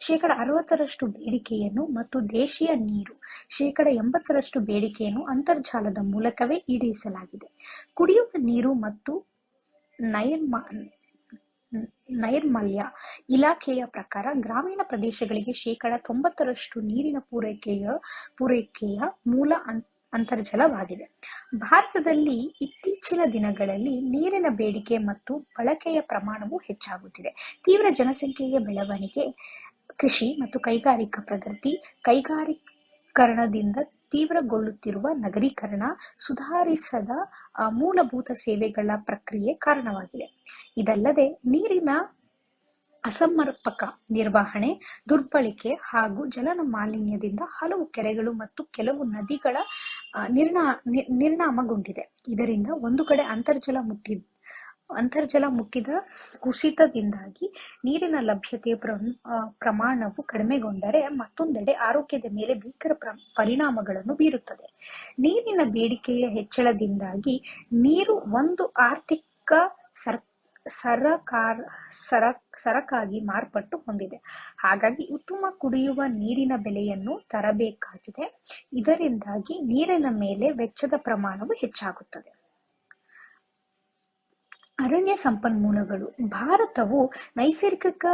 60% ಬೇಡಿಕೆಯನ್ನು ಮತ್ತು ದೇಶೀಯ ನೀರು 80% ಬೇಡಿಕೆಯನ್ನು ಅಂತರ್ಜಲದ ಮೂಲಕವೇ ಈಡೇರಿಸಲಾಗಿದೆ. ಕುಡಿಯುವ ನೀರು ಮತ್ತು ನೈರ್ಮಲ್ಯ ಇಲಾಖೆಯ ಪ್ರಕಾರ ಗ್ರಾಮೀಣ ಪ್ರದೇಶಗಳಿಗೆ 90% ನೀರಿನ ಪೂರೈಕೆಯ ಮೂಲ ಅಂತರ್ಜಲವಾಗಿದೆ. ಭಾರತದಲ್ಲಿ ಇತ್ತೀಚಿನ ದಿನಗಳಲ್ಲಿ ನೀರಿನ ಬೇಡಿಕೆ ಮತ್ತು ಬಳಕೆಯ ಪ್ರಮಾಣವು ಹೆಚ್ಚಾಗುತ್ತಿದೆ. ತೀವ್ರ ಜನಸಂಖ್ಯೆಯ ಬೆಳವಣಿಗೆ, ಕೃಷಿ ಮತ್ತು ಕೈಗಾರಿಕಾ ಪ್ರಗತಿ, ಕೈಗಾರೀಕರಣದಿಂದ ತೀವ್ರಗೊಳ್ಳುತ್ತಿರುವ ನಗರೀಕರಣ, ಸುಧಾರಿಸದ ಮೂಲಭೂತ ಸೇವೆಗಳ ಪ್ರಕ್ರಿಯೆ ಕಾರಣವಾಗಿದೆ. ಇದಲ್ಲದೆ ನೀರಿನ ಅಸಮರ್ಪಕ ನಿರ್ವಹಣೆ, ದುರ್ಬಳಕೆ ಹಾಗೂ ಮಾಲಿನ್ಯದಿಂದ ಹಲವು ಕೆರೆಗಳು ಮತ್ತು ಕೆಲವು ನದಿಗಳ ನಿರ್ನಾಮಗೊಂಡಿದೆ. ಇದರಿಂದ ಒಂದು ಕಡೆ ಅಂತರ್ಜಲ ಮುಟ್ಟಿದ ಕುಸಿತದಿಂದಾಗಿ ನೀರಿನ ಲಭ್ಯತೆಯ ಪ್ರಮಾಣವು ಕಡಿಮೆಗೊಂಡರೆ, ಮತ್ತೊಂದೆಡೆ ಆರೋಗ್ಯದ ಮೇಲೆ ಭೀಕರ ಪರಿಣಾಮಗಳನ್ನು ಬೀರುತ್ತದೆ. ನೀರಿನ ಬೇಡಿಕೆಯ ಹೆಚ್ಚಳದಿಂದಾಗಿ ನೀರು ಒಂದು ಆರ್ಥಿಕ ಸರಕಾಗಿ ಮಾರ್ಪಾಟು ಹೊಂದಿದೆ. ಹಾಗಾಗಿ ಉತ್ತಮ ಕುಡಿಯುವ ನೀರಿನ ಬೆಲೆಯನ್ನು ತರಬೇಕಾಗಿದೆ. ಇದರಿಂದಾಗಿ ನೀರಿನ ಮೇಲೆ ವೆಚ್ಚದ ಪ್ರಮಾಣವು ಹೆಚ್ಚಾಗುತ್ತದೆ. ಅರಣ್ಯ ಸಂಪನ್ಮೂಲಗಳು. ಭಾರತವು ನೈಸರ್ಗಿಕ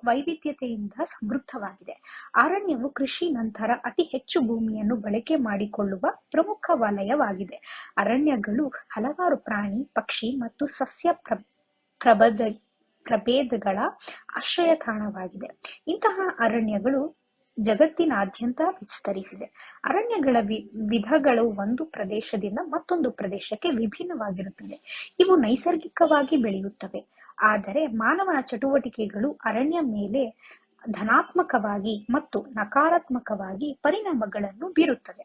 ವೈವಿಧ್ಯತೆಯಿಂದ ಸಮೃದ್ಧವಾಗಿದೆ. ಅರಣ್ಯವು ಕೃಷಿ ನಂತರ ಅತಿ ಹೆಚ್ಚು ಭೂಮಿಯನ್ನು ಬಳಕೆ ಮಾಡಿಕೊಳ್ಳುವ ಪ್ರಮುಖ ವಲಯವಾಗಿದೆ. ಅರಣ್ಯಗಳು ಹಲವಾರು ಪ್ರಾಣಿ, ಪಕ್ಷಿ ಮತ್ತು ಸಸ್ಯ ಪ್ರಭೇದಗಳ ಆಶ್ರಯ ತಾಣವಾಗಿದೆ. ಇಂತಹ ಅರಣ್ಯಗಳು ಜಗತ್ತಿನಾದ್ಯಂತ ವಿಸ್ತರಿಸಿದೆ. ಅರಣ್ಯಗಳ ವಿಧಗಳು ಒಂದು ಪ್ರದೇಶದಿಂದ ಮತ್ತೊಂದು ಪ್ರದೇಶಕ್ಕೆ ವಿಭಿನ್ನವಾಗಿರುತ್ತವೆ. ಇವು ನೈಸರ್ಗಿಕವಾಗಿ ಬೆಳೆಯುತ್ತವೆ, ಆದರೆ ಮಾನವನ ಚಟುವಟಿಕೆಗಳು ಅರಣ್ಯ ಮೇಲೆ ಧನಾತ್ಮಕವಾಗಿ ಮತ್ತು ನಕಾರಾತ್ಮಕವಾಗಿ ಪರಿಣಾಮಗಳನ್ನು ಬೀರುತ್ತವೆ.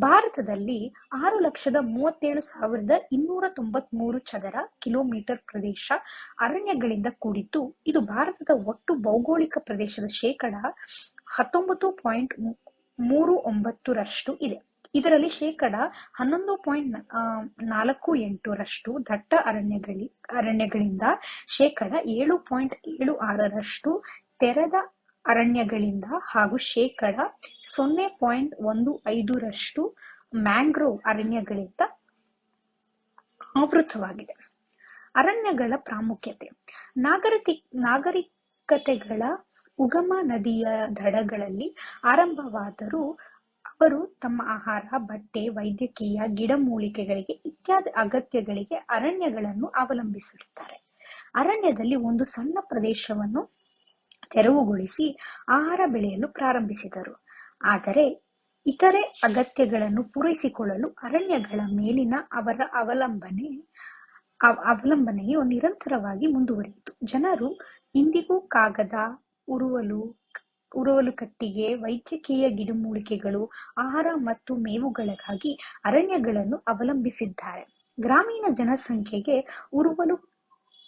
ಭಾರತದಲ್ಲಿ 6,37,293 ಚದರ ಕಿಲೋಮೀಟರ್ ಪ್ರದೇಶ ಅರಣ್ಯಗಳಿಂದ ಕೂಡಿದ್ದು, ಇದು ಭಾರತದ ಒಟ್ಟು ಭೌಗೋಳಿಕ ಪ್ರದೇಶದ 19.39% ಇದೆ. ಇದರಲ್ಲಿ 11.48% ದಟ್ಟ ಅರಣ್ಯಗಳಿಂದ, 7.76% ತೆರೆದ ಅರಣ್ಯಗಳಿಂದ ಹಾಗೂ 0.15% ಮ್ಯಾಂಗ್ರೋವ್ ಅರಣ್ಯಗಳಿಂದ ಆವೃತವಾಗಿದೆ. ಅರಣ್ಯಗಳ ಪ್ರಾಮುಖ್ಯತೆ. ನಾಗರಿಕತೆಗಳ ಉಗಮ ನದಿಯ ದಡಗಳಲ್ಲಿ ಆರಂಭವಾದರೂ ಅವರು ತಮ್ಮ ಆಹಾರ, ಬಟ್ಟೆ, ವೈದ್ಯಕೀಯ, ಗಿಡಮೂಲಿಕೆಗಳಿಗೆ ಇತ್ಯಾದಿ ಅಗತ್ಯಗಳಿಗೆ ಅರಣ್ಯಗಳನ್ನು ಅವಲಂಬಿಸಿರುತ್ತಾರೆ. ಅರಣ್ಯದಲ್ಲಿ ಒಂದು ಸಣ್ಣ ಪ್ರದೇಶವನ್ನು ತೆರವುಗೊಳಿಸಿ ಆಹಾರ ಬೆಳೆಯಲು ಪ್ರಾರಂಭಿಸಿದರು. ಆದರೆ ಇತರೆ ಅಗತ್ಯಗಳನ್ನು ಪೂರೈಸಿಕೊಳ್ಳಲು ಅರಣ್ಯಗಳ ಮೇಲಿನ ಅವರ ಅವಲಂಬನೆಯು ನಿರಂತರವಾಗಿ ಮುಂದುವರಿಯಿತು. ಜನರು ಇಂದಿಗೂ ಕಾಗದ, ಉರುವಲು ಕಟ್ಟಿಗೆ, ವೈದ್ಯಕೀಯ ಗಿಡಮೂಲಿಕೆಗಳು, ಆಹಾರ ಮತ್ತು ಮೇವುಗಳಿಗಾಗಿ ಅರಣ್ಯಗಳನ್ನು ಅವಲಂಬಿಸಿದ್ದಾರೆ. ಗ್ರಾಮೀಣ ಜನಸಂಖ್ಯೆಗೆ ಉರುವಲು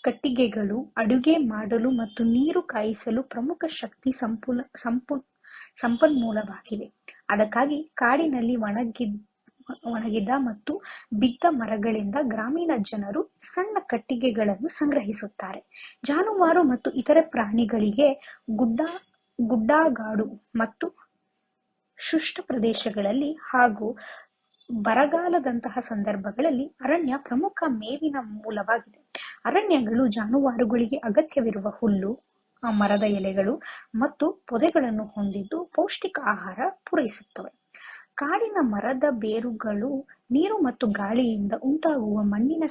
ಕಟ್ಟಿಗೆಗಳು ಅಡುಗೆ ಮಾಡಲು ಮತ್ತು ನೀರು ಕಾಯಿಸಲು ಪ್ರಮುಖ ಶಕ್ತಿ ಸಂಪನ್ಮೂಲವಾಗಿವೆ. ಅದಕ್ಕಾಗಿ ಕಾಡಿನಲ್ಲಿ ಒಣಗಿದ ಮತ್ತು ಬಿದ್ದ ಮರಗಳಿಂದ ಗ್ರಾಮೀಣ ಜನರು ಸಣ್ಣ ಕಟ್ಟಿಗೆಗಳನ್ನು ಸಂಗ್ರಹಿಸುತ್ತಾರೆ. ಜಾನುವಾರು ಮತ್ತು ಇತರೆ ಪ್ರಾಣಿಗಳಿಗೆ ಗುಡ್ಡಗಾಡು ಮತ್ತು ಶುಷ್ಕ ಪ್ರದೇಶಗಳಲ್ಲಿ ಹಾಗೂ ಬರಗಾಲದಂತಹ ಸಂದರ್ಭಗಳಲ್ಲಿ ಅರಣ್ಯ ಪ್ರಮುಖ ಮೇವಿನ ಮೂಲವಾಗಿದೆ. ಅರಣ್ಯಗಳು ಜಾನುವಾರುಗಳಿಗೆ ಅಗತ್ಯವಿರುವ ಹುಲ್ಲು, ಮರದ ಎಲೆಗಳು ಮತ್ತು ಪೊದೆಗಳನ್ನು ಹೊಂದಿದ್ದು ಪೌಷ್ಟಿಕ ಆಹಾರ ಪೂರೈಸುತ್ತವೆ. ಕಾಡಿನ ಮರದ ಬೇರುಗಳು ನೀರು ಮತ್ತು ಗಾಳಿಯಿಂದ ಉಂಟಾಗುವ ಮಣ್ಣಿನ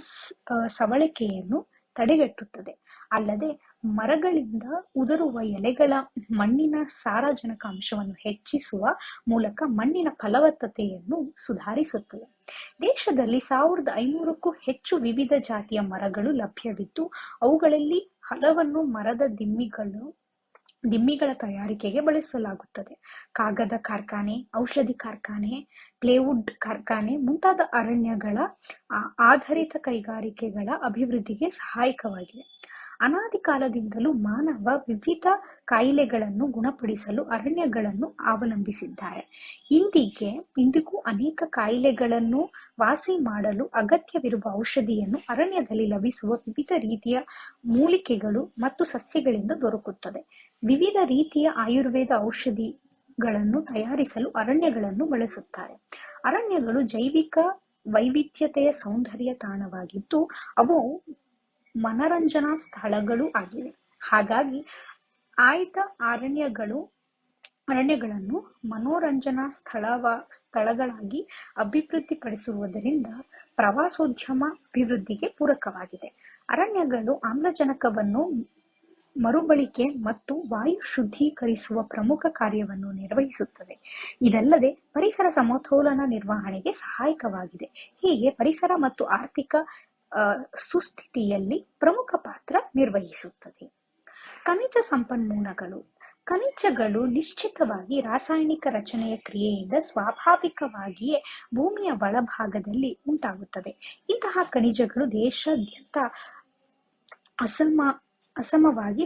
ಸವಳಿಕೆಯನ್ನು ತಡೆಗಟ್ಟುತ್ತದೆ. ಅಲ್ಲದೆ ಮರಗಳಿಂದ ಉದುರುವ ಎಲೆಗಳ ಮಣ್ಣಿನ ಸಾರಜನಕಾಂಶವನ್ನು ಹೆಚ್ಚಿಸುವ ಮೂಲಕ ಮಣ್ಣಿನ ಫಲವತ್ತತೆಯನ್ನು ಸುಧಾರಿಸುತ್ತದೆ. ದೇಶದಲ್ಲಿ 1,500ಕ್ಕೂ ಹೆಚ್ಚು ವಿವಿಧ ಜಾತಿಯ ಮರಗಳು ಲಭ್ಯವಿದ್ದು, ಅವುಗಳಲ್ಲಿ ಹಲವನ್ನು ಮರದ ದಿಮ್ಮಿಗಳ ತಯಾರಿಕೆಗೆ ಬಳಸಲಾಗುತ್ತದೆ. ಕಾಗದ ಕಾರ್ಖಾನೆ, ಔಷಧಿ ಕಾರ್ಖಾನೆ, ಪ್ಲೇವುಡ್ ಕಾರ್ಖಾನೆ ಮುಂತಾದ ಅರಣ್ಯಗಳ ಆಧಾರಿತ ಕೈಗಾರಿಕೆಗಳ ಅಭಿವೃದ್ಧಿಗೆ ಸಹಾಯಕವಾಗಿದೆ. ಅನಾದಿ ಕಾಲದಿಂದಲೂ ಮಾನವ ವಿವಿಧ ಕಾಯಿಲೆಗಳನ್ನು ಗುಣಪಡಿಸಲು ಅರಣ್ಯಗಳನ್ನು ಅವಲಂಬಿಸಿದ್ದಾರೆ. ಇಂದಿಗೂ ಅನೇಕ ಕಾಯಿಲೆಗಳನ್ನು ವಾಸಿ ಮಾಡಲು ಅಗತ್ಯವಿರುವ ಔಷಧಿಯನ್ನು ಅರಣ್ಯದಲ್ಲಿ ಲಭಿಸುವ ವಿವಿಧ ರೀತಿಯ ಮೂಲಿಕೆಗಳು ಮತ್ತು ಸಸ್ಯಗಳಿಂದ ದೊರಕುತ್ತದೆ. ವಿವಿಧ ರೀತಿಯ ಆಯುರ್ವೇದ ಔಷಧಿಗಳನ್ನು ತಯಾರಿಸಲು ಅರಣ್ಯಗಳನ್ನು ಬಳಸುತ್ತಾರೆ. ಅರಣ್ಯಗಳು ಜೈವಿಕ ವೈವಿಧ್ಯತೆಯ ಸೌಂದರ್ಯ ತಾಣವಾಗಿದ್ದು, ಅವು ಮನರಂಜನಾ ಸ್ಥಳಗಳೂ ಆಗಿವೆ. ಹಾಗಾಗಿ ಆಯ್ದ ಅರಣ್ಯಗಳನ್ನು ಮನೋರಂಜನಾ ಸ್ಥಳಗಳಾಗಿ ಅಭಿವೃದ್ಧಿಪಡಿಸುವುದರಿಂದ ಪ್ರವಾಸೋದ್ಯಮ ಅಭಿವೃದ್ಧಿಗೆ ಪೂರಕವಾಗಿದೆ. ಅರಣ್ಯಗಳು ಆಮ್ಲಜನಕವನ್ನು ಮರುಬಳಕೆ ಮತ್ತು ವಾಯು ಶುದ್ಧೀಕರಿಸುವ ಪ್ರಮುಖ ಕಾರ್ಯವನ್ನು ನಿರ್ವಹಿಸುತ್ತದೆ. ಇದಲ್ಲದೆ ಪರಿಸರ ಸಮತೋಲನ ನಿರ್ವಹಣೆಗೆ ಸಹಾಯಕವಾಗಿದೆ. ಹೀಗೆ ಪರಿಸರ ಮತ್ತು ಆರ್ಥಿಕ ಸುಸ್ಥಿತಿಯಲ್ಲಿ ಪ್ರಮುಖ ಪಾತ್ರ ನಿರ್ವಹಿಸುತ್ತದೆ. ಖನಿಜ ಸಂಪನ್ಮೂಲಗಳು. ಖನಿಜಗಳು ನಿಶ್ಚಿತವಾಗಿ ರಾಸಾಯನಿಕ ರಚನೆಯ ಕ್ರಿಯೆಯಿಂದ ಸ್ವಾಭಾವಿಕವಾಗಿಯೇ ಭೂಮಿಯ ಒಳಭಾಗದಲ್ಲಿ ಉಂಟಾಗುತ್ತವೆ. ಇಂತಹ ಖನಿಜಗಳು ದೇಶಾದ್ಯಂತ ಅಸಮವಾಗಿ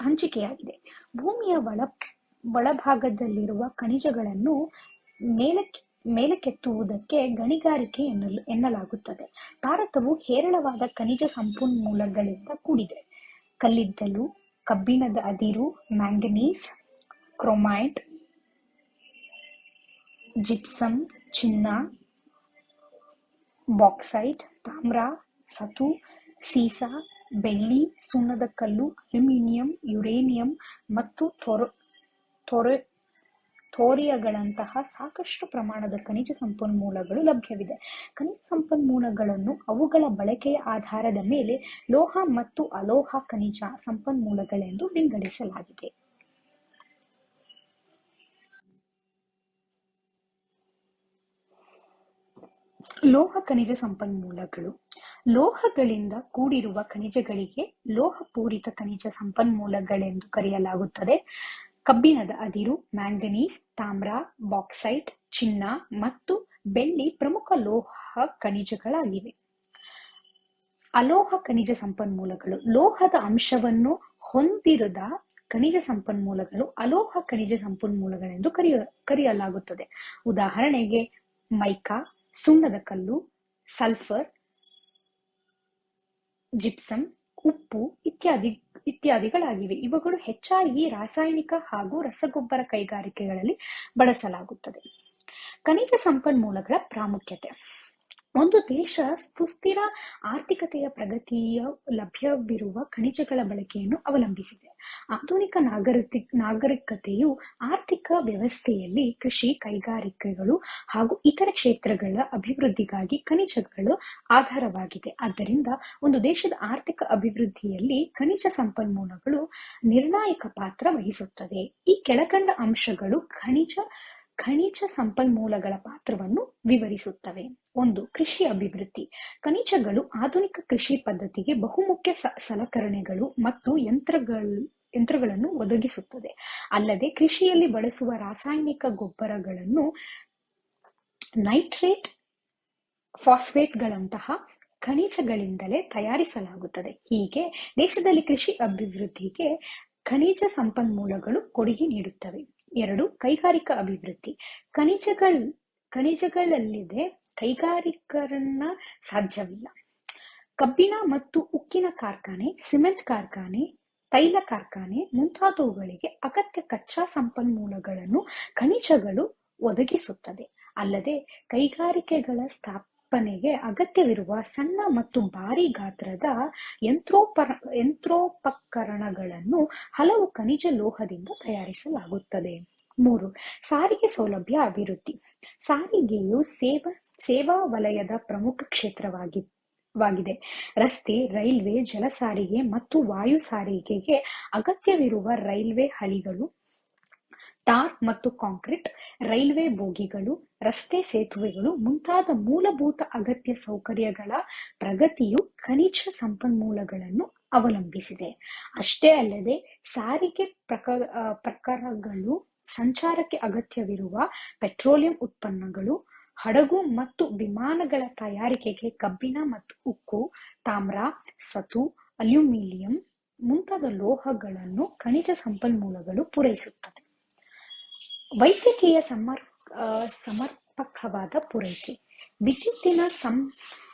ಹಂಚಿಕೆಯಾಗಿದೆ. ಭೂಮಿಯ ಒಳಭಾಗದಲ್ಲಿರುವ ಖನಿಜಗಳನ್ನು ಮೇಲಕ್ಕೆತ್ತುವುದಕ್ಕೆ ಗಣಿಗಾರಿಕೆ ಎನ್ನಲಾಗುತ್ತದೆ. ಭಾರತವು ಹೇರಳವಾದ ಖನಿಜ ಸಂಪನ್ಮೂಲಗಳಿಂದ ಕೂಡಿದೆ. ಕಲ್ಲಿದ್ದಲು, ಕಬ್ಬಿಣದ ಅದಿರು, ಮ್ಯಾಂಗನೀಸ್, ಕ್ರೋಮೈಟ್, ಜಿಪ್ಸಮ್, ಚಿನ್ನ, ಬಾಕ್ಸೈಟ್, ತಾಮ್ರ, ಸತು, ಸೀಸ, ಬೆಳ್ಳಿ, ಸುಣ್ಣದ ಕಲ್ಲು, ಅಲ್ಯೂಮಿನಿಯಂ, ಯುರೇನಿಯಂ ಮತ್ತು ಥೋರಿಯಂಗಳಂತಹ ಸಾಕಷ್ಟು ಪ್ರಮಾಣದ ಖನಿಜ ಸಂಪನ್ಮೂಲಗಳು ಲಭ್ಯವಿದೆ. ಖನಿಜ ಸಂಪನ್ಮೂಲಗಳನ್ನು ಅವುಗಳ ಬಳಕೆಯ ಆಧಾರದ ಮೇಲೆ ಲೋಹ ಮತ್ತು ಅಲೋಹ ಖನಿಜ ಸಂಪನ್ಮೂಲಗಳೆಂದು ವಿಂಗಡಿಸಲಾಗಿದೆ. ಲೋಹ ಖನಿಜ ಸಂಪನ್ಮೂಲಗಳು. ಲೋಹಗಳಿಂದ ಕೂಡಿರುವ ಖನಿಜಗಳಿಗೆ ಲೋಹಪೂರಿತ ಖನಿಜ ಸಂಪನ್ಮೂಲಗಳೆಂದು ಕರೆಯಲಾಗುತ್ತದೆ. ಕಬ್ಬಿಣದ ಅದಿರು, ಮ್ಯಾಂಗನೀಸ್, ತಾಮ್ರ, ಬಾಕ್ಸೈಟ್, ಚಿನ್ನ ಮತ್ತು ಬೆಳ್ಳಿ ಪ್ರಮುಖ ಲೋಹ ಖನಿಜಗಳಾಗಿವೆ. ಅಲೋಹ ಖನಿಜ ಸಂಪನ್ಮೂಲಗಳು. ಲೋಹದ ಅಂಶವನ್ನು ಹೊಂದಿರದ ಖನಿಜ ಸಂಪನ್ಮೂಲಗಳು ಅಲೋಹ ಖನಿಜ ಸಂಪನ್ಮೂಲಗಳೆಂದು ಕರೆಯಲಾಗುತ್ತದೆ. ಉದಾಹರಣೆಗೆ ಮೈಕಾ, ಸುಣ್ಣದ ಕಲ್ಲು, ಸಲ್ಫರ್, ಜಿಪ್ಸಮ್, ಉಪ್ಪು ಇತ್ಯಾದಿಗಳಾಗಿವೆ. ಇವುಗಳು ಹೆಚ್ಚಾಗಿ ರಾಸಾಯನಿಕ ಹಾಗೂ ರಸಗೊಬ್ಬರ ಕೈಗಾರಿಕೆಗಳಲ್ಲಿ ಬಳಸಲಾಗುತ್ತದೆ. ಖನಿಜ ಸಂಪನ್ಮೂಲಗಳ ಪ್ರಾಮುಖ್ಯತೆ. ಒಂದು ದೇಶ ಸುಸ್ಥಿರ ಆರ್ಥಿಕತೆಯ ಪ್ರಗತಿಯ ಲಭ್ಯವಿರುವ ಖನಿಜಗಳ ಬಳಕೆಯನ್ನು ಅವಲಂಬಿಸಿದೆ. ಆಧುನಿಕ ನಾಗರಿಕತೆಯು ಆರ್ಥಿಕ ವ್ಯವಸ್ಥೆಯಲ್ಲಿ ಕೃಷಿ, ಕೈಗಾರಿಕೆಗಳು ಹಾಗೂ ಇತರ ಕ್ಷೇತ್ರಗಳ ಅಭಿವೃದ್ಧಿಗಾಗಿ ಖನಿಜಗಳು ಆಧಾರವಾಗಿದೆ. ಆದ್ದರಿಂದ ಒಂದು ದೇಶದ ಆರ್ಥಿಕ ಅಭಿವೃದ್ಧಿಯಲ್ಲಿ ಖನಿಜ ಸಂಪನ್ಮೂಲಗಳು ನಿರ್ಣಾಯಕ ಪಾತ್ರ ವಹಿಸುತ್ತದೆ. ಈ ಕೆಳಕಂಡ ಅಂಶಗಳು ಖನಿಜ ಸಂಪನ್ಮೂಲಗಳ ಪಾತ್ರವನ್ನು ವಿವರಿಸುತ್ತವೆ. 1. ಕೃಷಿ ಅಭಿವೃದ್ಧಿ. ಖನಿಜಗಳು ಆಧುನಿಕ ಕೃಷಿ ಪದ್ಧತಿಗೆ ಬಹುಮುಖ್ಯ ಸಲಕರಣೆಗಳು ಮತ್ತು ಯಂತ್ರಗಳನ್ನು ಒದಗಿಸುತ್ತದೆ. ಅಲ್ಲದೆ ಕೃಷಿಯಲ್ಲಿ ಬಳಸುವ ರಾಸಾಯನಿಕ ಗೊಬ್ಬರಗಳನ್ನು ನೈಟ್ರೇಟ್, ಫಾಸ್ಫೇಟ್ಗಳಂತಹ ಖನಿಜಗಳಿಂದಲೇ ತಯಾರಿಸಲಾಗುತ್ತದೆ. ಹೀಗೆ ದೇಶದಲ್ಲಿ ಕೃಷಿ ಅಭಿವೃದ್ಧಿಗೆ ಖನಿಜ ಸಂಪನ್ಮೂಲಗಳು ಕೊಡುಗೆ ನೀಡುತ್ತವೆ. 2. ಕೈಗಾರಿಕಾ ಅಭಿವೃದ್ಧಿ. ಖನಿಜಗಳಿಲ್ಲದೆ ಕೈಗಾರಿಕರಣ ಸಾಧ್ಯವಿಲ್ಲ. ಕಬ್ಬಿಣ ಮತ್ತು ಉಕ್ಕಿನ ಕಾರ್ಖಾನೆ, ಸಿಮೆಂಟ್ ಕಾರ್ಖಾನೆ, ತೈಲ ಕಾರ್ಖಾನೆ ಮುಂತಾದವುಗಳಿಗೆ ಅಗತ್ಯ ಕಚ್ಚಾ ಸಂಪನ್ಮೂಲಗಳನ್ನು ಖನಿಜಗಳು ಒದಗಿಸುತ್ತದೆ. ಅಲ್ಲದೆ ಕೈಗಾರಿಕೆಗಳ ಸ್ಥಾಪನೆಗೆ ಅಗತ್ಯವಿರುವ ಸಣ್ಣ ಮತ್ತು ಭಾರೀ ಗಾತ್ರದ ಯಂತ್ರೋಪಕರಣಗಳನ್ನು ಹಲವು ಖನಿಜ ಲೋಹದಿಂದ ತಯಾರಿಸಲಾಗುತ್ತದೆ. 3. ಸಾರಿಗೆ ಸೌಲಭ್ಯ ಅಭಿವೃದ್ಧಿ. ಸಾರಿಗೆಯು ಸೇವಾ ವಲಯದ ಪ್ರಮುಖ ಕ್ಷೇತ್ರವಾಗಿದೆ. ರಸ್ತೆ, ರೈಲ್ವೆ, ಜಲ ಸಾರಿಗೆ ಮತ್ತು ವಾಯು ಸಾರಿಗೆಗೆ ಅಗತ್ಯವಿರುವ ರೈಲ್ವೆ ಹಳಿಗಳು, ಟಾರ್ ಮತ್ತು ಕಾಂಕ್ರೀಟ್, ರೈಲ್ವೆ ಬೋಗಿಗಳು, ರಸ್ತೆ ಸೇತುವೆಗಳು ಮುಂತಾದ ಮೂಲಭೂತ ಅಗತ್ಯ ಸೌಕರ್ಯಗಳ ಪ್ರಗತಿಯು ಖನಿಜ ಸಂಪನ್ಮೂಲಗಳನ್ನು ಅವಲಂಬಿಸಿದೆ. ಅಷ್ಟೇ ಅಲ್ಲದೆ ಸಾರಿಗೆ ಪ್ರಕಾರಗಳು, ಸಂಚಾರಕ್ಕೆ ಅಗತ್ಯವಿರುವ ಪೆಟ್ರೋಲಿಯಂ ಉತ್ಪನ್ನಗಳು, ಹಡಗು ಮತ್ತು ವಿಮಾನಗಳ ತಯಾರಿಕೆಗೆ ಕಬ್ಬಿಣ ಮತ್ತು ಉಕ್ಕು, ತಾಮ್ರ, ಸತು, ಅಲ್ಯೂಮಿನಿಯಂ ಮುಂತಾದ ಲೋಹಗಳನ್ನು ಖನಿಜ ಸಂಪನ್ಮೂಲಗಳು ಪೂರೈಸುತ್ತವೆ. ವೈದ್ಯಕೀಯ ಸಮರ್ಪಕವಾದ ಪೂರೈಕೆ. ವಿದ್ಯುತ್ತಿನ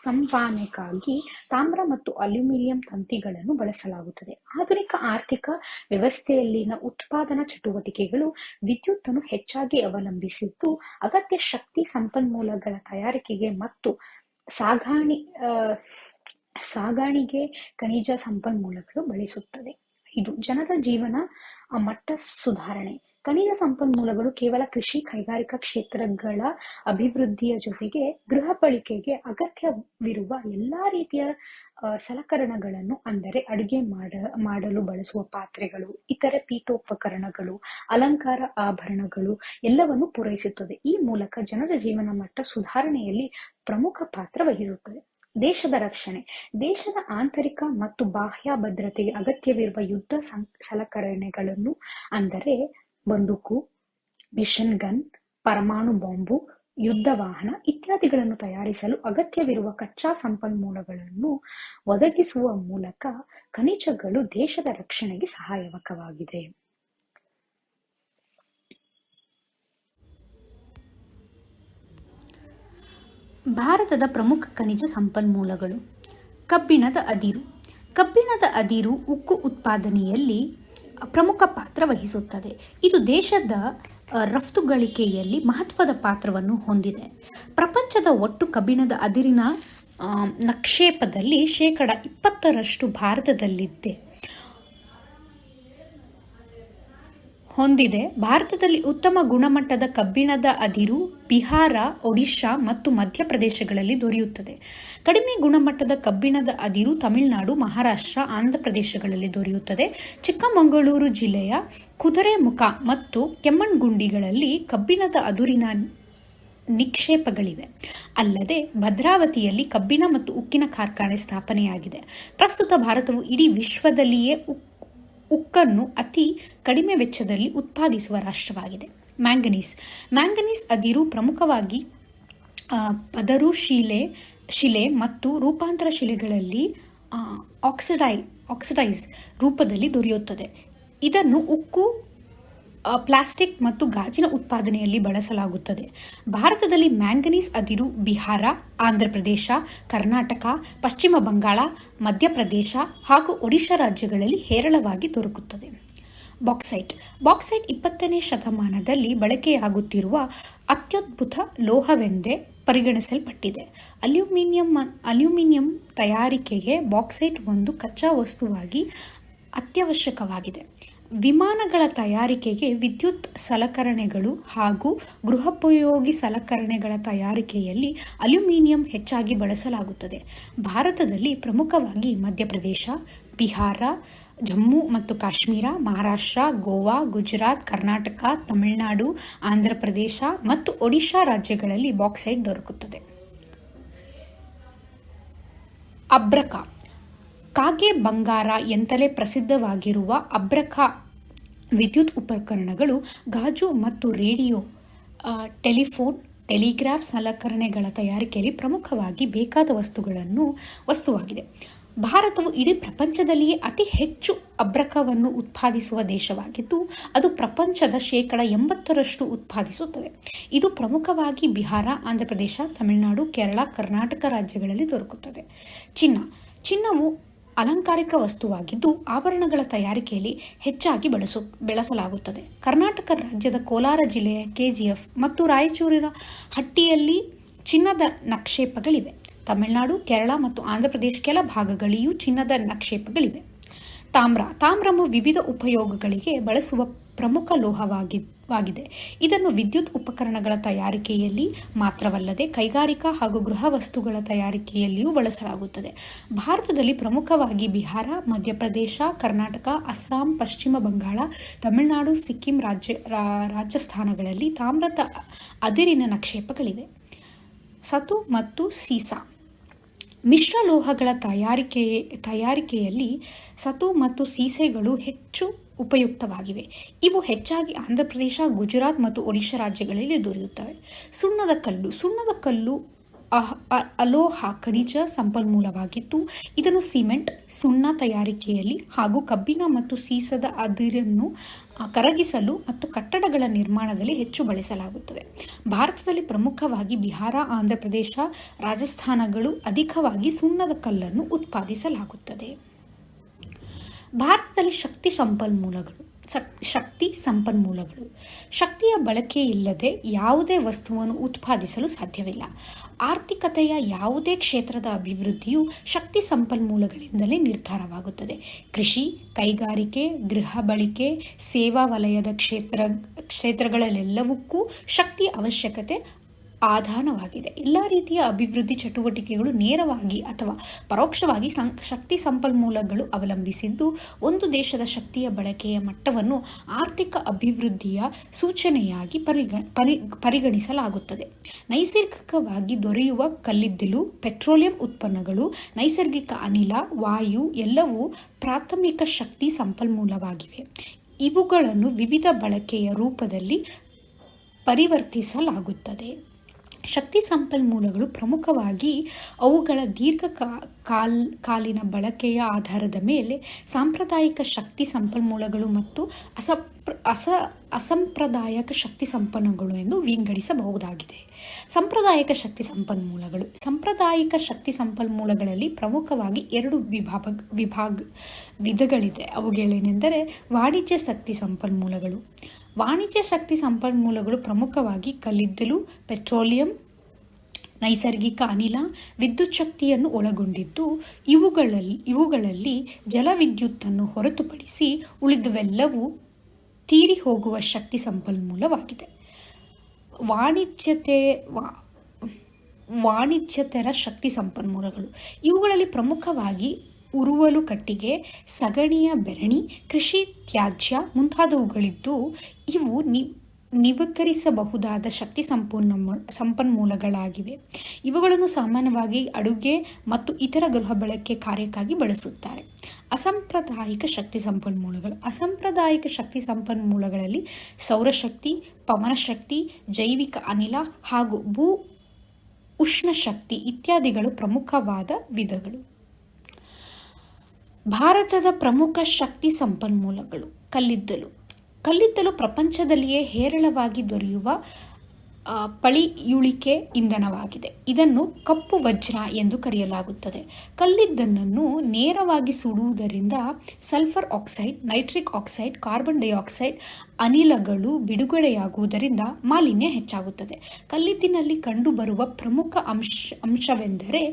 ಸಂವಹನಕ್ಕಾಗಿ ತಾಮ್ರ ಮತ್ತು ಅಲ್ಯೂಮಿನಿಯಂ ತಂತಿಗಳನ್ನು ಬಳಸಲಾಗುತ್ತದೆ. ಆಧುನಿಕ ಆರ್ಥಿಕ ವ್ಯವಸ್ಥೆಯಲ್ಲಿನ ಉತ್ಪಾದನಾ ಚಟುವಟಿಕೆಗಳು ವಿದ್ಯುತ್ತನ್ನು ಹೆಚ್ಚಾಗಿ ಅವಲಂಬಿಸಿದ್ದು, ಅಗತ್ಯ ಶಕ್ತಿ ಸಂಪನ್ಮೂಲಗಳ ತಯಾರಿಕೆಗೆ ಮತ್ತು ಸಾಗಾಣಿಕೆ ಖನಿಜ ಸಂಪನ್ಮೂಲಗಳು ಬಳಸುತ್ತದೆ. ಇದು ಜನರ ಜೀವನ ಮಟ್ಟ ಸುಧಾರಣೆ. ಖನಿಜ ಸಂಪನ್ಮೂಲಗಳು ಕೇವಲ ಕೃಷಿ, ಕೈಗಾರಿಕಾ ಕ್ಷೇತ್ರಗಳ ಅಭಿವೃದ್ಧಿಯ ಜೊತೆಗೆ ಗೃಹ ಬಳಕೆಗೆ ಅಗತ್ಯವಿರುವ ಎಲ್ಲಾ ರೀತಿಯ ಸಲಕರಣೆಗಳನ್ನು, ಅಂದರೆ ಅಡುಗೆ ಮಾಡಲು ಬಳಸುವ ಪಾತ್ರೆಗಳು, ಇತರೆ ಪೀಠೋಪಕರಣಗಳು, ಅಲಂಕಾರ ಆಭರಣಗಳು ಎಲ್ಲವನ್ನು ಪೂರೈಸುತ್ತದೆ. ಈ ಮೂಲಕ ಜನರ ಜೀವನ ಮಟ್ಟ ಸುಧಾರಣೆಯಲ್ಲಿ ಪ್ರಮುಖ ಪಾತ್ರ ವಹಿಸುತ್ತದೆ. ದೇಶದ ರಕ್ಷಣೆ. ದೇಶದ ಆಂತರಿಕ ಮತ್ತು ಬಾಹ್ಯ ಭದ್ರತೆಗೆ ಅಗತ್ಯವಿರುವ ಯುದ್ಧ ಸಲಕರಣೆಗಳನ್ನು, ಅಂದರೆ ಬಂದೂಕು, ಮಿಷನ್ ಗನ್, ಪರಮಾಣು ಬಾಂಬು, ಯುದ್ಧ ವಾಹನ ಇತ್ಯಾದಿಗಳನ್ನು ತಯಾರಿಸಲು ಅಗತ್ಯವಿರುವ ಕಚ್ಚಾ ಸಂಪನ್ಮೂಲಗಳನ್ನು ಒದಗಿಸುವ ಮೂಲಕ ಖನಿಜಗಳು ದೇಶದ ರಕ್ಷಣೆಗೆ ಸಹಾಯಕವಾಗಿದೆ. ಭಾರತದ ಪ್ರಮುಖ ಖನಿಜ ಸಂಪನ್ಮೂಲಗಳು. ಕಬ್ಬಿಣದ ಅದಿರು. ಕಬ್ಬಿಣದ ಅದಿರು ಉಕ್ಕು ಉತ್ಪಾದನೆಯಲ್ಲಿ ಪ್ರಮುಖ ಪಾತ್ರ ವಹಿಸುತ್ತದೆ. ಇದು ದೇಶದ ರಫ್ತುಗಳಿಕೆಯಲ್ಲಿ ಮಹತ್ವದ ಪಾತ್ರವನ್ನು ಹೊಂದಿದೆ. ಪ್ರಪಂಚದ ಒಟ್ಟು ಕಬ್ಬಿಣದ ಅದಿರಿನ ನಿಕ್ಷೇಪದಲ್ಲಿ 20% ಭಾರತದಲ್ಲಿದೆ ಹೊಂದಿದೆ. ಭಾರತದಲ್ಲಿ ಉತ್ತಮ ಗುಣಮಟ್ಟದ ಕಬ್ಬಿಣದ ಅದಿರು ಬಿಹಾರ, ಒಡಿಶಾ ಮತ್ತು ಮಧ್ಯಪ್ರದೇಶಗಳಲ್ಲಿ ದೊರೆಯುತ್ತದೆ. ಕಡಿಮೆ ಗುಣಮಟ್ಟದ ಕಬ್ಬಿಣದ ಅದಿರು ತಮಿಳುನಾಡು, ಮಹಾರಾಷ್ಟ್ರ, ಆಂಧ್ರಪ್ರದೇಶಗಳಲ್ಲಿ ದೊರೆಯುತ್ತದೆ. ಚಿಕ್ಕಮಗಳೂರು ಜಿಲ್ಲೆಯ ಕುದುರೆಮುಖ ಮತ್ತು ಕೆಮ್ಮಣ್ಣುಗುಂಡಿಗಳಲ್ಲಿ ಕಬ್ಬಿಣದ ಅದಿರಿನ ನಿಕ್ಷೇಪಗಳಿವೆ. ಅಲ್ಲದೆ ಭದ್ರಾವತಿಯಲ್ಲಿ ಕಬ್ಬಿಣ ಮತ್ತು ಉಕ್ಕಿನ ಕಾರ್ಖಾನೆ ಸ್ಥಾಪನೆಯಾಗಿದೆ. ಪ್ರಸ್ತುತ ಭಾರತವು ಇಡೀ ವಿಶ್ವದಲ್ಲಿಯೇ ಉಕ್ಕನ್ನು ಅತಿ ಕಡಿಮೆ ವೆಚ್ಚದಲ್ಲಿ ಉತ್ಪಾದಿಸುವ ರಾಷ್ಟ್ರವಾಗಿದೆ. ಮ್ಯಾಂಗನೀಸ್ ಅದಿರು ಪ್ರಮುಖವಾಗಿ ಪದರು ಶಿಲೆ ಮತ್ತು ರೂಪಾಂತರ ಶಿಲೆಗಳಲ್ಲಿ ಆಕ್ಸಿಡೈಸ್ ರೂಪದಲ್ಲಿ ದೊರೆಯುತ್ತದೆ. ಇದನ್ನು ಉಕ್ಕು, ಪ್ಲಾಸ್ಟಿಕ್ ಮತ್ತು ಗಾಜಿನ ಉತ್ಪಾದನೆಯಲ್ಲಿ ಬಳಸಲಾಗುತ್ತದೆ. ಭಾರತದಲ್ಲಿ ಮ್ಯಾಂಗನೀಸ್ ಅದಿರು ಬಿಹಾರ, ಆಂಧ್ರಪ್ರದೇಶ, ಕರ್ನಾಟಕ, ಪಶ್ಚಿಮ ಬಂಗಾಳ, ಮಧ್ಯಪ್ರದೇಶ ಹಾಗೂ ಒಡಿಶಾ ರಾಜ್ಯಗಳಲ್ಲಿ ಹೇರಳವಾಗಿ ದೊರಕುತ್ತದೆ. ಬಾಕ್ಸೈಟ್ 20ನೇ ಶತಮಾನದಲ್ಲಿ ಬಳಕೆಯಾಗುತ್ತಿರುವ ಅತ್ಯದ್ಭುತ ಲೋಹವೆಂದೇ ಪರಿಗಣಿಸಲ್ಪಟ್ಟಿದೆ. ಅಲ್ಯೂಮಿನಿಯಂ ತಯಾರಿಕೆಗೆ ಬಾಕ್ಸೈಟ್ ಒಂದು ಕಚ್ಚಾ ವಸ್ತುವಾಗಿ ಅತ್ಯವಶ್ಯಕವಾಗಿದೆ. ವಿಮಾನಗಳ ತಯಾರಿಕೆಗೆ, ವಿದ್ಯುತ್ ಸಲಕರಣೆಗಳು ಹಾಗೂ ಗೃಹೋಪಯೋಗಿ ಸಲಕರಣೆಗಳ ತಯಾರಿಕೆಯಲ್ಲಿ ಅಲ್ಯೂಮಿನಿಯಂ ಹೆಚ್ಚಾಗಿ ಬಳಸಲಾಗುತ್ತದೆ. ಭಾರತದಲ್ಲಿ ಪ್ರಮುಖವಾಗಿ ಮಧ್ಯಪ್ರದೇಶ, ಬಿಹಾರ, ಜಮ್ಮು ಮತ್ತು ಕಾಶ್ಮೀರ, ಮಹಾರಾಷ್ಟ್ರ, ಗೋವಾ, ಗುಜರಾತ್, ಕರ್ನಾಟಕ, ತಮಿಳುನಾಡು, ಆಂಧ್ರಪ್ರದೇಶ ಮತ್ತು ಒಡಿಶಾ ರಾಜ್ಯಗಳಲ್ಲಿ ಬಾಕ್ಸೈಟ್ ದೊರಕುತ್ತದೆ. ಅಬ್ರಕ ಕಾಗೆ ಬಂಗಾರ ಎಂತಲೇ ಪ್ರಸಿದ್ಧವಾಗಿರುವ ಅಬ್ರಕ ವಿದ್ಯುತ್ ಉಪಕರಣಗಳು, ಗಾಜು ಮತ್ತು ರೇಡಿಯೋ, ಟೆಲಿಫೋನ್, ಟೆಲಿಗ್ರಾಫ್ ಸಲಕರಣೆಗಳ ತಯಾರಿಕೆಯಲ್ಲಿ ಪ್ರಮುಖವಾಗಿ ಬೇಕಾದ ವಸ್ತುವಾಗಿದೆ. ಭಾರತವು ಇಡೀ ಪ್ರಪಂಚದಲ್ಲಿಯೇ ಅತಿ ಹೆಚ್ಚು ಅಬ್ರಕವನ್ನು ಉತ್ಪಾದಿಸುವ ದೇಶವಾಗಿದ್ದು, ಅದು ಪ್ರಪಂಚದ 80% ಉತ್ಪಾದಿಸುತ್ತದೆ. ಇದು ಪ್ರಮುಖವಾಗಿ ಬಿಹಾರ, ಆಂಧ್ರಪ್ರದೇಶ, ತಮಿಳುನಾಡು, ಕೇರಳ, ಕರ್ನಾಟಕ ರಾಜ್ಯಗಳಲ್ಲಿ ದೊರಕುತ್ತದೆ. ಚಿನ್ನವು ಅಲಂಕಾರಿಕ ವಸ್ತುವಾಗಿದ್ದು, ಆಭರಣಗಳ ತಯಾರಿಕೆಯಲ್ಲಿ ಹೆಚ್ಚಾಗಿ ಬಳಸಲಾಗುತ್ತದೆ. ಕರ್ನಾಟಕ ರಾಜ್ಯದ ಕೋಲಾರ ಜಿಲ್ಲೆಯ ಕೆಜಿಎಫ್ ಮತ್ತು ರಾಯಚೂರಿನ ಹಟ್ಟಿಯಲ್ಲಿ ಚಿನ್ನದ ನಿಕ್ಷೇಪಗಳಿವೆ. ತಮಿಳುನಾಡು, ಕೇರಳ ಮತ್ತು ಆಂಧ್ರಪ್ರದೇಶ ಕೆಲ ಭಾಗಗಳಲ್ಲಿಯೂ ಚಿನ್ನದ ನಿಕ್ಷೇಪಗಳಿವೆ. ತಾಮ್ರವು ವಿವಿಧ ಉಪಯೋಗಗಳಿಗೆ ಬಳಸುವ ಪ್ರಮುಖ ಲೋಹವಾಗಿದೆ. ಇದನ್ನು ವಿದ್ಯುತ್ ಉಪಕರಣಗಳ ತಯಾರಿಕೆಯಲ್ಲಿ ಮಾತ್ರವಲ್ಲದೆ ಕೈಗಾರಿಕಾ ಹಾಗೂ ಗೃಹ ವಸ್ತುಗಳ ತಯಾರಿಕೆಯಲ್ಲಿಯೂ ಬಳಸಲಾಗುತ್ತದೆ. ಭಾರತದಲ್ಲಿ ಪ್ರಮುಖವಾಗಿ ಬಿಹಾರ, ಮಧ್ಯಪ್ರದೇಶ, ಕರ್ನಾಟಕ, ಅಸ್ಸಾಂ, ಪಶ್ಚಿಮ ಬಂಗಾಳ, ತಮಿಳುನಾಡು, ಸಿಕ್ಕಿಂ ರಾಜಸ್ಥಾನಗಳಲ್ಲಿ ತಾಮ್ರದ ಅದಿರಿನ ನಿಕ್ಷೇಪಗಳಿವೆ. ಸತು ಮತ್ತು ಸೀಸ ಮಿಶ್ರಲೋಹಗಳ ತಯಾರಿಕೆಯಲ್ಲಿ ಸತು ಮತ್ತು ಸೀಸೆಗಳು ಹೆಚ್ಚು ಉಪಯುಕ್ತವಾಗಿವೆ. ಇವು ಹೆಚ್ಚಾಗಿ ಆಂಧ್ರಪ್ರದೇಶ, ಗುಜರಾತ್ ಮತ್ತು ಒಡಿಶಾ ರಾಜ್ಯಗಳಲ್ಲಿ ದೊರೆಯುತ್ತವೆ. ಸುಣ್ಣದ ಕಲ್ಲು ಅಲೋಹ ಖನಿಜ ಸಂಪನ್ಮೂಲವಾಗಿದ್ದು, ಇದನ್ನು ಸಿಮೆಂಟ್, ಸುಣ್ಣ ತಯಾರಿಕೆಯಲ್ಲಿ ಹಾಗೂ ಕಬ್ಬಿಣ ಮತ್ತು ಸೀಸದ ಅದಿರನ್ನು ಕರಗಿಸಲು ಮತ್ತು ಕಟ್ಟಡಗಳ ನಿರ್ಮಾಣದಲ್ಲಿ ಹೆಚ್ಚು ಬಳಸಲಾಗುತ್ತದೆ. ಭಾರತದಲ್ಲಿ ಪ್ರಮುಖವಾಗಿ ಬಿಹಾರ, ಆಂಧ್ರಪ್ರದೇಶ, ರಾಜಸ್ಥಾನಗಳು ಅಧಿಕವಾಗಿ ಸುಣ್ಣದ ಕಲ್ಲನ್ನು ಉತ್ಪಾದಿಸಲಾಗುತ್ತದೆ. ಭಾರತದಲ್ಲಿ ಶಕ್ತಿ ಸಂಪನ್ಮೂಲಗಳು. ಶಕ್ತಿ ಸಂಪನ್ಮೂಲಗಳು. ಶಕ್ತಿಯ ಬಳಕೆ ಇಲ್ಲದೆ ಯಾವುದೇ ವಸ್ತುವನ್ನು ಉತ್ಪಾದಿಸಲು ಸಾಧ್ಯವಿಲ್ಲ. ಆರ್ಥಿಕತೆಯ ಯಾವುದೇ ಕ್ಷೇತ್ರದ ಅಭಿವೃದ್ಧಿಯು ಶಕ್ತಿ ಸಂಪನ್ಮೂಲಗಳಿಂದಲೇ ನಿರ್ಧಾರವಾಗುತ್ತದೆ. ಕೃಷಿ, ಕೈಗಾರಿಕೆ, ಗೃಹ ಬಳಕೆ, ಸೇವಾ ವಲಯದ ಕ್ಷೇತ್ರಗಳಲ್ಲೆಲ್ಲವಕ್ಕೂ ಶಕ್ತಿಯ ಅವಶ್ಯಕತೆ ಆಧಾನವಾಗಿದೆ. ಎಲ್ಲ ರೀತಿಯ ಅಭಿವೃದ್ಧಿ ಚಟುವಟಿಕೆಗಳು ನೇರವಾಗಿ ಅಥವಾ ಪರೋಕ್ಷವಾಗಿ ಶಕ್ತಿ ಸಂಪನ್ಮೂಲಗಳು ಅವಲಂಬಿಸಿದ್ದು, ಒಂದು ದೇಶದ ಶಕ್ತಿಯ ಬಳಕೆಯ ಮಟ್ಟವನ್ನು ಆರ್ಥಿಕ ಅಭಿವೃದ್ಧಿಯ ಸೂಚನೆಯಾಗಿ ಪರಿಗಣಿಸಲಾಗುತ್ತದೆ. ನೈಸರ್ಗಿಕವಾಗಿ ದೊರೆಯುವ ಕಲ್ಲಿದ್ದಲು, ಪೆಟ್ರೋಲಿಯಂ ಉತ್ಪನ್ನಗಳು, ನೈಸರ್ಗಿಕ ಅನಿಲ, ವಾಯು ಎಲ್ಲವೂ ಪ್ರಾಥಮಿಕ ಶಕ್ತಿ ಸಂಪನ್ಮೂಲವಾಗಿವೆ. ಇವುಗಳನ್ನು ವಿವಿಧ ಬಳಕೆಯ ರೂಪದಲ್ಲಿ ಪರಿವರ್ತಿಸಲಾಗುತ್ತದೆ. ಶಕ್ತಿ ಸಂಪನ್ಮೂಲಗಳು ಪ್ರಮುಖವಾಗಿ ಅವುಗಳ ಕಾಲಿನ ಬಳಕೆಯ ಆಧಾರದ ಮೇಲೆ ಸಾಂಪ್ರದಾಯಿಕ ಶಕ್ತಿ ಸಂಪನ್ಮೂಲಗಳು ಮತ್ತು ಅಸಾಂಪ್ರದಾಯಿಕ ಶಕ್ತಿ ಸಂಪನ್ಮೂಲಗಳು ಎಂದು ವಿಂಗಡಿಸಬಹುದಾಗಿದೆ. ಸಾಂಪ್ರದಾಯಿಕ ಶಕ್ತಿ ಸಂಪನ್ಮೂಲಗಳು. ಸಾಂಪ್ರದಾಯಿಕ ಶಕ್ತಿ ಸಂಪನ್ಮೂಲಗಳಲ್ಲಿ ಪ್ರಮುಖವಾಗಿ ಎರಡು ವಿಧಗಳಿದೆ. ಅವುಗಳೇನೆಂದರೆ ವಾಣಿಜ್ಯ ಶಕ್ತಿ ಸಂಪನ್ಮೂಲಗಳು. ವಾಣಿಜ್ಯ ಶಕ್ತಿ ಸಂಪನ್ಮೂಲಗಳು ಪ್ರಮುಖವಾಗಿ ಕಲ್ಲಿದ್ದಲು, ಪೆಟ್ರೋಲಿಯಂ, ನೈಸರ್ಗಿಕ ಅನಿಲ, ವಿದ್ಯುತ್ ಶಕ್ತಿಯನ್ನು ಒಳಗೊಂಡಿದ್ದು, ಇವುಗಳಲ್ಲಿ ಜಲವಿದ್ಯುತ್ತನ್ನು ಹೊರತುಪಡಿಸಿ ಉಳಿದವೆಲ್ಲವೂ ತೀರಿ ಹೋಗುವ ಶಕ್ತಿ ಸಂಪನ್ಮೂಲವಾಗಿದೆ. ವಾಣಿಜ್ಯೇತರ ಶಕ್ತಿ ಸಂಪನ್ಮೂಲಗಳು. ಇವುಗಳಲ್ಲಿ ಪ್ರಮುಖವಾಗಿ ಉರುವಲು ಕಟ್ಟಿಗೆ, ಸಗಣಿಯ ಬೆರಣಿ, ಕೃಷಿ ತ್ಯಾಜ್ಯ ಮುಂತಾದವುಗಳಿದ್ದು, ಇವು ನವೀಕರಿಸಬಹುದಾದ ಶಕ್ತಿ ಸಂಪನ್ಮೂಲಗಳಾಗಿವೆ. ಇವುಗಳನ್ನು ಸಾಮಾನ್ಯವಾಗಿ ಅಡುಗೆ ಮತ್ತು ಇತರ ಗೃಹ ಬಳಕೆ ಕಾರ್ಯಕ್ಕಾಗಿ ಬಳಸುತ್ತಾರೆ. ಅಸಾಂಪ್ರದಾಯಿಕ ಶಕ್ತಿ ಸಂಪನ್ಮೂಲಗಳು. ಅಸಾಂಪ್ರದಾಯಿಕ ಶಕ್ತಿ ಸಂಪನ್ಮೂಲಗಳಲ್ಲಿ ಸೌರಶಕ್ತಿ, ಪವನಶಕ್ತಿ, ಜೈವಿಕ ಅನಿಲ ಹಾಗೂ ಭೂ ಉಷ್ಣಶಕ್ತಿ ಇತ್ಯಾದಿಗಳು ಪ್ರಮುಖವಾದ ವಿಧಗಳು. ಭಾರತದ ಪ್ರಮುಖ ಶಕ್ತಿ ಸಂಪನ್ಮೂಲಗಳು. ಕಲ್ಲಿದ್ದಲು. ಕಲ್ಲಿದ್ದಲು ಪ್ರಪಂಚದಲ್ಲಿಯೇ ಹೇರಳವಾಗಿ ದೊರೆಯುವ ಪಳಿಯುಳಿಕೆ ಇಂಧನವಾಗಿದೆ. ಇದನ್ನು ಕಪ್ಪು ವಜ್ರ ಎಂದು ಕರೆಯಲಾಗುತ್ತದೆ. ಕಲ್ಲಿದ್ದಲನ್ನು ನೇರವಾಗಿ ಸುಡುವುದರಿಂದ sulphur oxide, nitric oxide, carbon dioxide ಅನಿಲಗಳು ಬಿಡುಗಡೆಯಾಗುವುದರಿಂದ ಮಾಲಿನ್ಯ ಹೆಚ್ಚಾಗುತ್ತದೆ. ಕಲ್ಲಿದ್ದಿನಲ್ಲಿ ಕಂಡುಬರುವ ಪ್ರಮುಖ ಅಂಶವೆಂದರೆ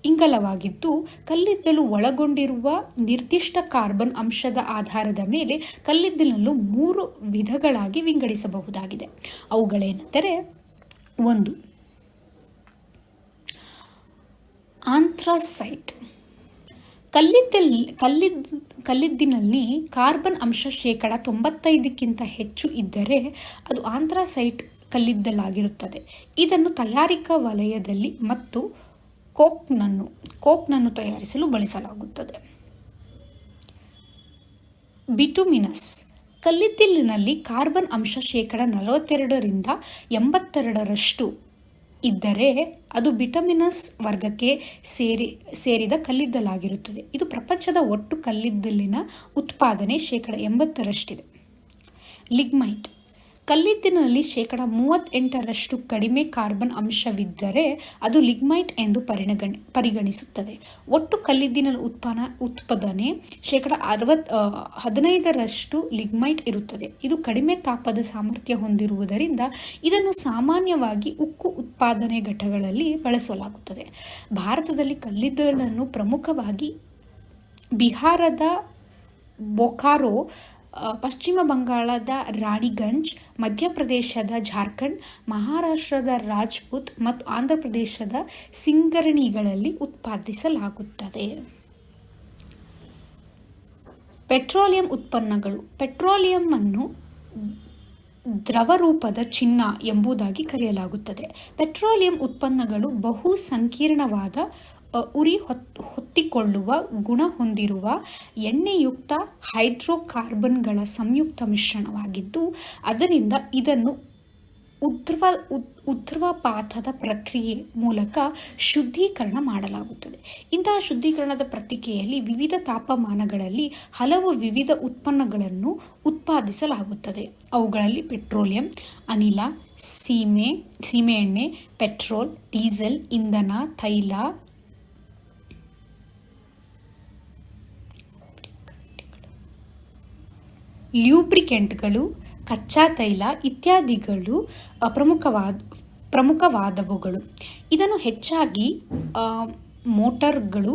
ಇಂಗಾಲವಾಗಿದ್ದು, ಕಲ್ಲಿದ್ದಲು ಒಳಗೊಂಡಿರುವ ನಿರ್ದಿಷ್ಟ ಕಾರ್ಬನ್ ಅಂಶದ ಆಧಾರದ ಮೇಲೆ ಕಲ್ಲಿದ್ದಲನ್ನು 3 ವಿಧಗಳಾಗಿ ವಿಂಗಡಿಸಬಹುದಾಗಿದೆ. ಅವುಗಳೇನೆಂದರೆ 1. ಆಂಥ್ರಾಸೈಟ್. ಕಲ್ಲಿದ್ದಿನಲ್ಲಿ ಕಾರ್ಬನ್ ಅಂಶ 95% ಹೆಚ್ಚು ಇದ್ದರೆ ಅದು ಆಂಥ್ರಾಸೈಟ್ ಕಲ್ಲಿದ್ದಲಾಗಿರುತ್ತದೆ. ಇದನ್ನು ತಯಾರಿಕಾ ವಲಯದಲ್ಲಿ ಮತ್ತು ಕೋಕ್ನನ್ನು ತಯಾರಿಸಲು ಬಳಸಲಾಗುತ್ತದೆ. ಬಿಟುಮಿನಸ್. ಕಲ್ಲಿದ್ದಲಿನಲ್ಲಿ ಕಾರ್ಬನ್ ಅಂಶ 42% 82% ಇದ್ದರೆ ಅದು ಬಿಟುಮಿನಸ್ ವರ್ಗಕ್ಕೆ ಸೇರಿದ ಕಲ್ಲಿದ್ದಲಾಗಿರುತ್ತದೆ. ಇದು ಪ್ರಪಂಚದ ಒಟ್ಟು ಕಲ್ಲಿದ್ದಲಿನ ಉತ್ಪಾದನೆ 80%ರಷ್ಟಿದೆ. ಲಿಗ್ನೈಟ್. ಕಲ್ಲಿದ್ದಿನಲ್ಲಿ 38% ಕಡಿಮೆ ಕಾರ್ಬನ್ ಅಂಶವಿದ್ದರೆ ಅದು ಲಿಗ್ನೈಟ್ ಎಂದು ಪರಿಗಣಿಸುತ್ತದೆ. ಒಟ್ಟು ಕಲ್ಲಿದ್ದಿನ ಉತ್ಪಾದನೆ 15% ಲಿಗ್ನೈಟ್ ಇರುತ್ತದೆ. ಇದು ಕಡಿಮೆ ತಾಪದ ಸಾಮರ್ಥ್ಯ ಹೊಂದಿರುವುದರಿಂದ ಇದನ್ನು ಸಾಮಾನ್ಯವಾಗಿ ಉಕ್ಕು ಉತ್ಪಾದನೆ ಘಟಕಗಳಲ್ಲಿ ಬಳಸಲಾಗುತ್ತದೆ. ಭಾರತದಲ್ಲಿ ಕಲ್ಲಿದ್ದಲನ್ನು ಪ್ರಮುಖವಾಗಿ ಬಿಹಾರದ ಬೊಕಾರೋ, ಪಶ್ಚಿಮ ಬಂಗಾಳದ ರಾಣಿಗಂಜ್, ಮಧ್ಯಪ್ರದೇಶದ ಜಾರ್ಖಂಡ್, ಮಹಾರಾಷ್ಟ್ರದ ರಾಜ್ಪುತ್ ಮತ್ತು ಆಂಧ್ರಪ್ರದೇಶದ ಸಿಂಗರಣಿಗಳಲ್ಲಿ ಉತ್ಪಾದಿಸಲಾಗುತ್ತದೆ. ಪೆಟ್ರೋಲಿಯಂ ಉತ್ಪನ್ನಗಳು. ಪೆಟ್ರೋಲಿಯಂನ್ನು ದ್ರವರೂಪದ ಚಿನ್ನ ಎಂಬುದಾಗಿ ಕರೆಯಲಾಗುತ್ತದೆ. ಪೆಟ್ರೋಲಿಯಂ ಉತ್ಪನ್ನಗಳು ಬಹು ಸಂಕೀರ್ಣವಾದ ಉರಿ ಹೊತ್ತಿಕೊಳ್ಳುವ ಗುಣ ಹೊಂದಿರುವ ಎಣ್ಣೆಯುಕ್ತ ಹೈಡ್ರೋಕಾರ್ಬನ್ಗಳ ಸಂಯುಕ್ತ ಮಿಶ್ರಣವಾಗಿದ್ದು, ಅದರಿಂದ ಇದನ್ನು ಉದ್ರವಪಾತದ ಪ್ರಕ್ರಿಯೆ ಮೂಲಕ ಶುದ್ಧೀಕರಣ ಮಾಡಲಾಗುತ್ತದೆ. ಇಂತಹ ಶುದ್ಧೀಕರಣದ ಪ್ರಕ್ರಿಯೆಯಲ್ಲಿ ವಿವಿಧ ತಾಪಮಾನಗಳಲ್ಲಿ ಹಲವು ವಿವಿಧ ಉತ್ಪನ್ನಗಳನ್ನು ಉತ್ಪಾದಿಸಲಾಗುತ್ತದೆ. ಅವುಗಳಲ್ಲಿ ಪೆಟ್ರೋಲಿಯಂ, ಅನಿಲ, ಸೀಮೆಎಣ್ಣೆ, ಪೆಟ್ರೋಲ್, ಡೀಸೆಲ್, ಇಂಧನ, ತೈಲ, ಲ್ಯೂಬ್ರಿಕೆಂಟ್ಗಳು, ಕಚ್ಚಾ ತೈಲ ಇತ್ಯಾದಿಗಳು ಪ್ರಮುಖವಾದವುಗಳು. ಇದನ್ನು ಹೆಚ್ಚಾಗಿ ಮೋಟಾರ್ಗಳು,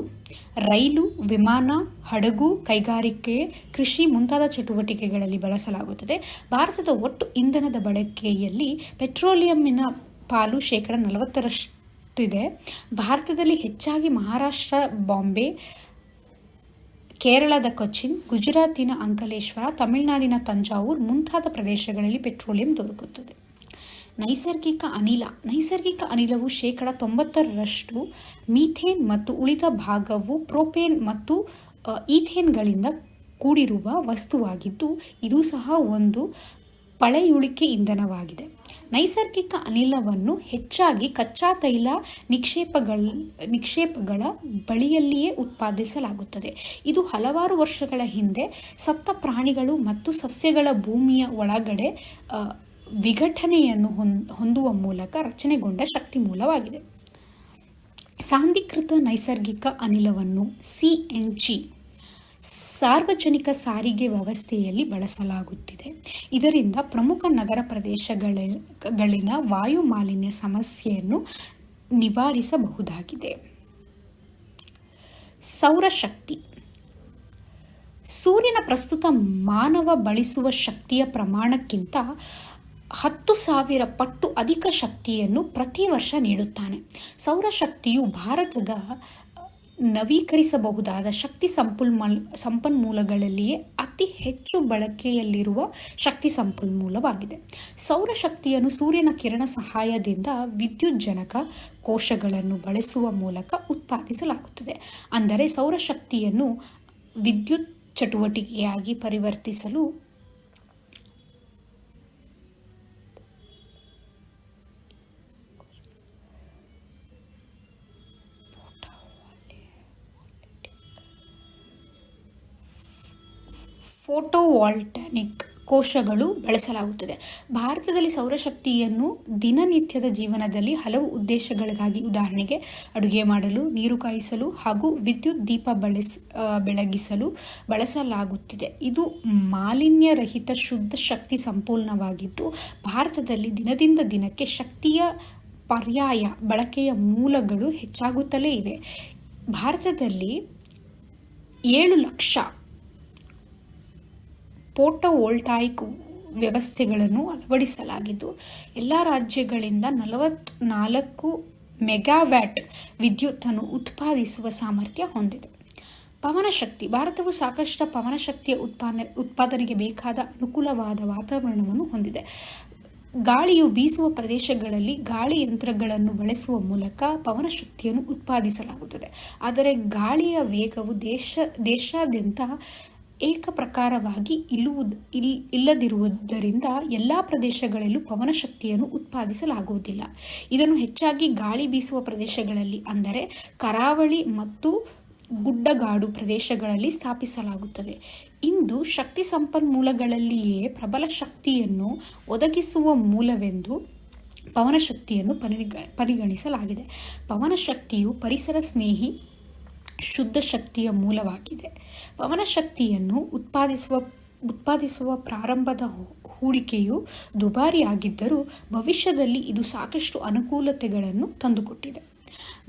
ರೈಲು, ವಿಮಾನ, ಹಡಗು, ಕೈಗಾರಿಕೆ, ಕೃಷಿ ಮುಂತಾದ ಚಟುವಟಿಕೆಗಳಲ್ಲಿ ಬಳಸಲಾಗುತ್ತದೆ. ಭಾರತದ ಒಟ್ಟು ಇಂಧನದ ಬಳಕೆಯಲ್ಲಿ ಪೆಟ್ರೋಲಿಯಂನ ಪಾಲು 40%. ಭಾರತದಲ್ಲಿ ಹೆಚ್ಚಾಗಿ ಮಹಾರಾಷ್ಟ್ರ ಬಾಂಬೆ, ಕೇರಳದ ಕೊಚ್ಚಿನ್, ಗುಜರಾತಿನ ಅಂಕಲೇಶ್ವರ, ತಮಿಳುನಾಡಿನ ತಂಜಾವೂರು ಮುಂತಾದ ಪ್ರದೇಶಗಳಲ್ಲಿ ಪೆಟ್ರೋಲಿಯಂ ದೊರಕುತ್ತದೆ. ನೈಸರ್ಗಿಕ ಅನಿಲವು 90% ಮೀಥೇನ್ ಮತ್ತು ಉಳಿದ ಭಾಗವು ಪ್ರೋಪೇನ್ ಮತ್ತು ಈಥೇನ್ಗಳಿಂದ ಕೂಡಿರುವ ವಸ್ತುವಾಗಿದ್ದು, ಇದು ಸಹ ಒಂದು ಪಳೆಯುಳಿಕೆ ಇಂಧನವಾಗಿದೆ. ನೈಸರ್ಗಿಕ ಅನಿಲವನ್ನು ಹೆಚ್ಚಾಗಿ ಕಚ್ಚಾ ತೈಲ ನಿಕ್ಷೇಪಗಳ ಬಳಿಯಲ್ಲಿಯೇ ಉತ್ಪಾದಿಸಲಾಗುತ್ತದೆ. ಇದು ಹಲವಾರು ವರ್ಷಗಳ ಹಿಂದೆ ಸತ್ತ ಪ್ರಾಣಿಗಳು ಮತ್ತು ಸಸ್ಯಗಳ ಭೂಮಿಯ ಒಳಗಡೆ ವಿಘಟನೆಯನ್ನು ಹೊಂದುವ ಮೂಲಕ ರಚನೆಗೊಂಡ ಶಕ್ತಿ ಮೂಲವಾಗಿದೆ. ಸಾಂದ್ರೀಕೃತ ನೈಸರ್ಗಿಕ ಅನಿಲವನ್ನು CNG ಸಾರ್ವಜನಿಕ ಸಾರಿಗೆ ವ್ಯವಸ್ಥೆಯಲ್ಲಿ ಬಳಸಲಾಗುತ್ತಿದೆ. ಇದರಿಂದ ಪ್ರಮುಖ ನಗರ ಪ್ರದೇಶಗಳಲ್ಲಿನ ವಾಯು ಮಾಲಿನ್ಯ ಸಮಸ್ಯೆಯನ್ನು ನಿವಾರಿಸಬಹುದಾಗಿದೆ. ಸೌರಶಕ್ತಿ. ಸೂರ್ಯನ ಪ್ರಸ್ತುತ ಮಾನವ ಬಳಸುವ ಶಕ್ತಿಯ ಪ್ರಮಾಣಕ್ಕಿಂತ 10,000 ಪಟ್ಟು ಅಧಿಕ ಶಕ್ತಿಯನ್ನು ಪ್ರತಿ ವರ್ಷ ನೀಡುತ್ತಾನೆ. ಸೌರಶಕ್ತಿಯು ಭಾರತದ ನವೀಕರಿಸಬಹುದಾದ ಶಕ್ತಿ ಸಂಪನ್ಮೂಲಗಳಲ್ಲಿಯೇ ಅತಿ ಹೆಚ್ಚು ಬಳಕೆಯಲ್ಲಿರುವ ಶಕ್ತಿ ಸಂಪನ್ಮೂಲವಾಗಿದೆ. ಸೌರಶಕ್ತಿಯನ್ನು ಸೂರ್ಯನ ಕಿರಣ ಸಹಾಯದಿಂದ ವಿದ್ಯುಜ್ಜನಕ ಕೋಶಗಳನ್ನು ಬಳಸುವ ಮೂಲಕ ಉತ್ಪಾದಿಸಲಾಗುತ್ತದೆ. ಅಂದರೆ ಸೌರಶಕ್ತಿಯನ್ನು ವಿದ್ಯುತ್ ಚಟುವಟಿಕೆಯಾಗಿ ಪರಿವರ್ತಿಸಲು ಫೋಟೋವಾಲ್ಟಾನಿಕ್ ಕೋಶಗಳು ಬಳಸಲಾಗುತ್ತದೆ. ಭಾರತದಲ್ಲಿ ಸೌರಶಕ್ತಿಯನ್ನು ದಿನನಿತ್ಯದ ಜೀವನದಲ್ಲಿ ಹಲವು ಉದ್ದೇಶಗಳಿಗಾಗಿ, ಉದಾಹರಣೆಗೆ ಅಡುಗೆ ಮಾಡಲು, ನೀರು ಕಾಯಿಸಲು ಹಾಗೂ ವಿದ್ಯುತ್ ದೀಪ ಬೆಳಗಿಸಲು ಬಳಸಲಾಗುತ್ತಿದೆ. ಇದು ಮಾಲಿನ್ಯರಹಿತ ಶುದ್ಧ ಶಕ್ತಿ ಸಂಪನ್ಮೂಲವಾಗಿದ್ದು, ಭಾರತದಲ್ಲಿ ದಿನದಿಂದ ದಿನಕ್ಕೆ ಶಕ್ತಿಯ ಪರ್ಯಾಯ ಬಳಕೆಯ ಮೂಲಗಳು ಹೆಚ್ಚಾಗುತ್ತಲೇ ಇವೆ. ಭಾರತದಲ್ಲಿ 7 ಲಕ್ಷ ಫೋಟೋವೋಲ್ಟಾಯಿಕ್ ವ್ಯವಸ್ಥೆಗಳನ್ನು ಅಳವಡಿಸಲಾಗಿದ್ದು, ಎಲ್ಲ ರಾಜ್ಯಗಳಿಂದ 44 ಮೆಗಾವ್ಯಾಟ್ ವಿದ್ಯುತ್ತನ್ನು ಉತ್ಪಾದಿಸುವ ಸಾಮರ್ಥ್ಯ ಹೊಂದಿದೆ. ಪವನಶಕ್ತಿ. ಭಾರತವು ಸಾಕಷ್ಟು ಪವನಶಕ್ತಿಯ ಉತ್ಪಾದನೆಗೆ ಬೇಕಾದ ಅನುಕೂಲವಾದ ವಾತಾವರಣವನ್ನು ಹೊಂದಿದೆ. ಗಾಳಿಯು ಬೀಸುವ ಪ್ರದೇಶಗಳಲ್ಲಿ ಗಾಳಿ ಯಂತ್ರಗಳನ್ನು ಬಳಸುವ ಮೂಲಕ ಪವನಶಕ್ತಿಯನ್ನು ಉತ್ಪಾದಿಸಲಾಗುತ್ತದೆ. ಆದರೆ ಗಾಳಿಯ ವೇಗವು ದೇಶಾದ್ಯಂತ ಏಕಪ್ರಕಾರವಾಗಿ ಇಲ್ಲದಿರುವುದರಿಂದ ಎಲ್ಲ ಪ್ರದೇಶಗಳಲ್ಲೂ ಪವನಶಕ್ತಿಯನ್ನು ಉತ್ಪಾದಿಸಲಾಗುವುದಿಲ್ಲ. ಇದನ್ನು ಹೆಚ್ಚಾಗಿ ಗಾಳಿ ಬೀಸುವ ಪ್ರದೇಶಗಳಲ್ಲಿ, ಅಂದರೆ ಕರಾವಳಿ ಮತ್ತು ಗುಡ್ಡಗಾಡು ಪ್ರದೇಶಗಳಲ್ಲಿ ಸ್ಥಾಪಿಸಲಾಗುತ್ತದೆ. ಇಂದು ಶಕ್ತಿ ಸಂಪನ್ಮೂಲಗಳಲ್ಲಿಯೇ ಪ್ರಬಲ ಶಕ್ತಿಯನ್ನು ಒದಗಿಸುವ ಮೂಲವೆಂದು ಪವನಶಕ್ತಿಯನ್ನು ಪರಿಗಣಿಸಲಾಗಿದೆ. ಪವನಶಕ್ತಿಯು ಪರಿಸರ ಸ್ನೇಹಿ ಶುದ್ಧ ಶಕ್ತಿಯ ಮೂಲವಾಗಿದೆ. ಪವನಶಕ್ತಿಯನ್ನು ಉತ್ಪಾದಿಸುವ ಪ್ರಾರಂಭದ ಹೂಡಿಕೆಯು ದುಬಾರಿಯಾಗಿದ್ದರೂ ಭವಿಷ್ಯದಲ್ಲಿ ಇದು ಸಾಕಷ್ಟು ಅನುಕೂಲತೆಗಳನ್ನು ತಂದುಕೊಟ್ಟಿದೆ.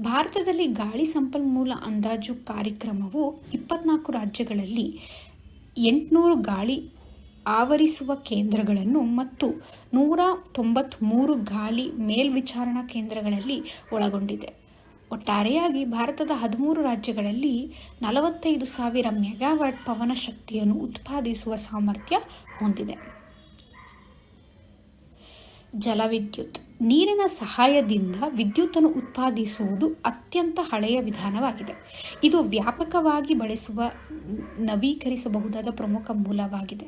ಭಾರತದಲ್ಲಿ ಗಾಳಿ ಸಂಪನ್ಮೂಲ ಅಂದಾಜು ಕಾರ್ಯಕ್ರಮವು 24 ರಾಜ್ಯಗಳಲ್ಲಿ 800 ಗಾಳಿ ಆವರಿಸುವ ಕೇಂದ್ರಗಳನ್ನು ಮತ್ತು 193 ಗಾಳಿ ಮೇಲ್ವಿಚಾರಣಾ ಕೇಂದ್ರಗಳಲ್ಲಿ ಒಳಗೊಂಡಿದೆ. ಒಟ್ಟಾರೆಯಾಗಿ ಭಾರತದ 13 ರಾಜ್ಯಗಳಲ್ಲಿ 45,000 ಮೆಗಾವ್ಯಾಟ್ ಪವನ ಶಕ್ತಿಯನ್ನು ಉತ್ಪಾದಿಸುವ ಸಾಮರ್ಥ್ಯ ಹೊಂದಿದೆ. ಜಲವಿದ್ಯುತ್. ನೀರಿನ ಸಹಾಯದಿಂದ ವಿದ್ಯುತ್ತನ್ನು ಉತ್ಪಾದಿಸುವುದು ಅತ್ಯಂತ ಹಳೆಯ ವಿಧಾನವಾಗಿದೆ. ಇದು ವ್ಯಾಪಕವಾಗಿ ಬಳಸುವ ನವೀಕರಿಸಬಹುದಾದ ಪ್ರಮುಖ ಮೂಲವಾಗಿದೆ.